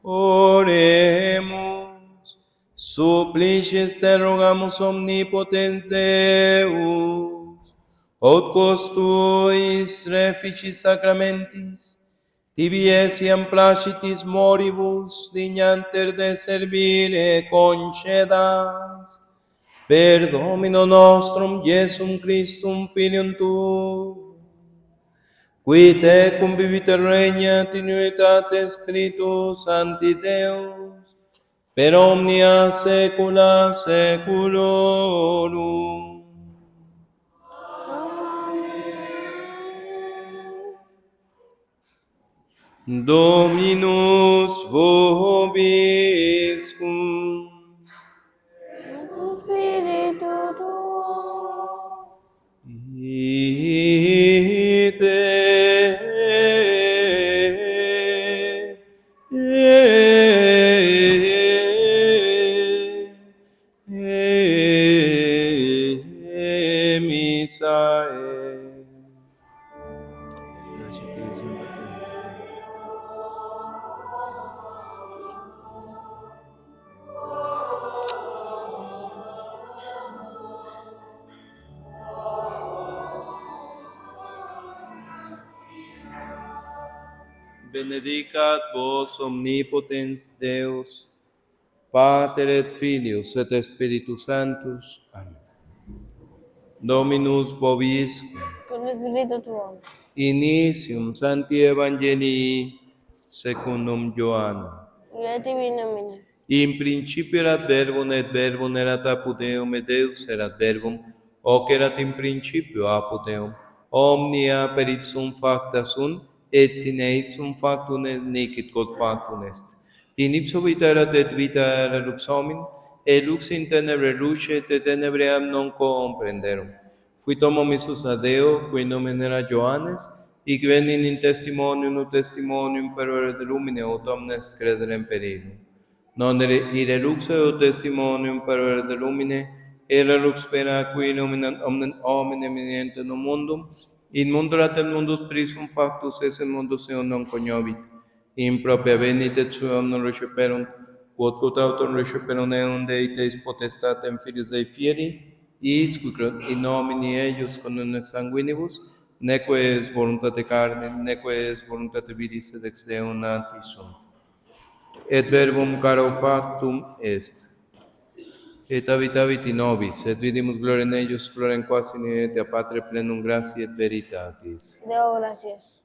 Oremus, supplices te rogamos omnipotens Deus, ut quos tuis reficis sacramentis, tibi essiam placitis moribus dignanter de servire concedas, per Domino nostrum Iesum Christum Filium Tuum, qui te convivit et regnat in unitate Spiritus Sancti Deus, per omnia saecula saeculorum. Dominus vobiscum. Et cum spiritu tuo. Ite misae. Benedicat vos omnipotens Deus, Pater et Filius et Spiritus Sanctus. Amen. Dominus vobiscum. Con spiritu tuo. Initium Sancti Evangelii secundum Ioannem. Gloria tibi nomine. In principio erat verbum, et verbum erat apud Deum, et Deus erat verbum, hoc erat in principio apud Deum. Omnia per ipsum facta sunt, et sine ipsum factum nicit quod factum est. In ipso vita erat, et vita era lux homin, et lux in tenebre lucet, et tenebrae non comprenderum. Fuit homo missus ad Deo, qui nomen era Johannes, hic venit in testimonium ut testimonium per de lumine, ut omnes crederem per illum. Non ire lux eo testimonium per de lumine, era lux spera qui luminam omnem hominem eminente no mundum, in mundo latem mundus prisum factus esse mundus eo non cognovit. In propria venit et suum non receperunt, quod autem receperunt eum Dei Teis potestatem Filius Dei fieri, is qui in nomine eius conum ex sanguinibus, neque est voluntate carne, neque est voluntate viris et ex Deum nati sunt. Et verbum caro factum est. Et habitavit in nobis, et vidimus gloria in eius, gloria in quas in et a Patre plenum gratiae et veritatis. Deo gracias.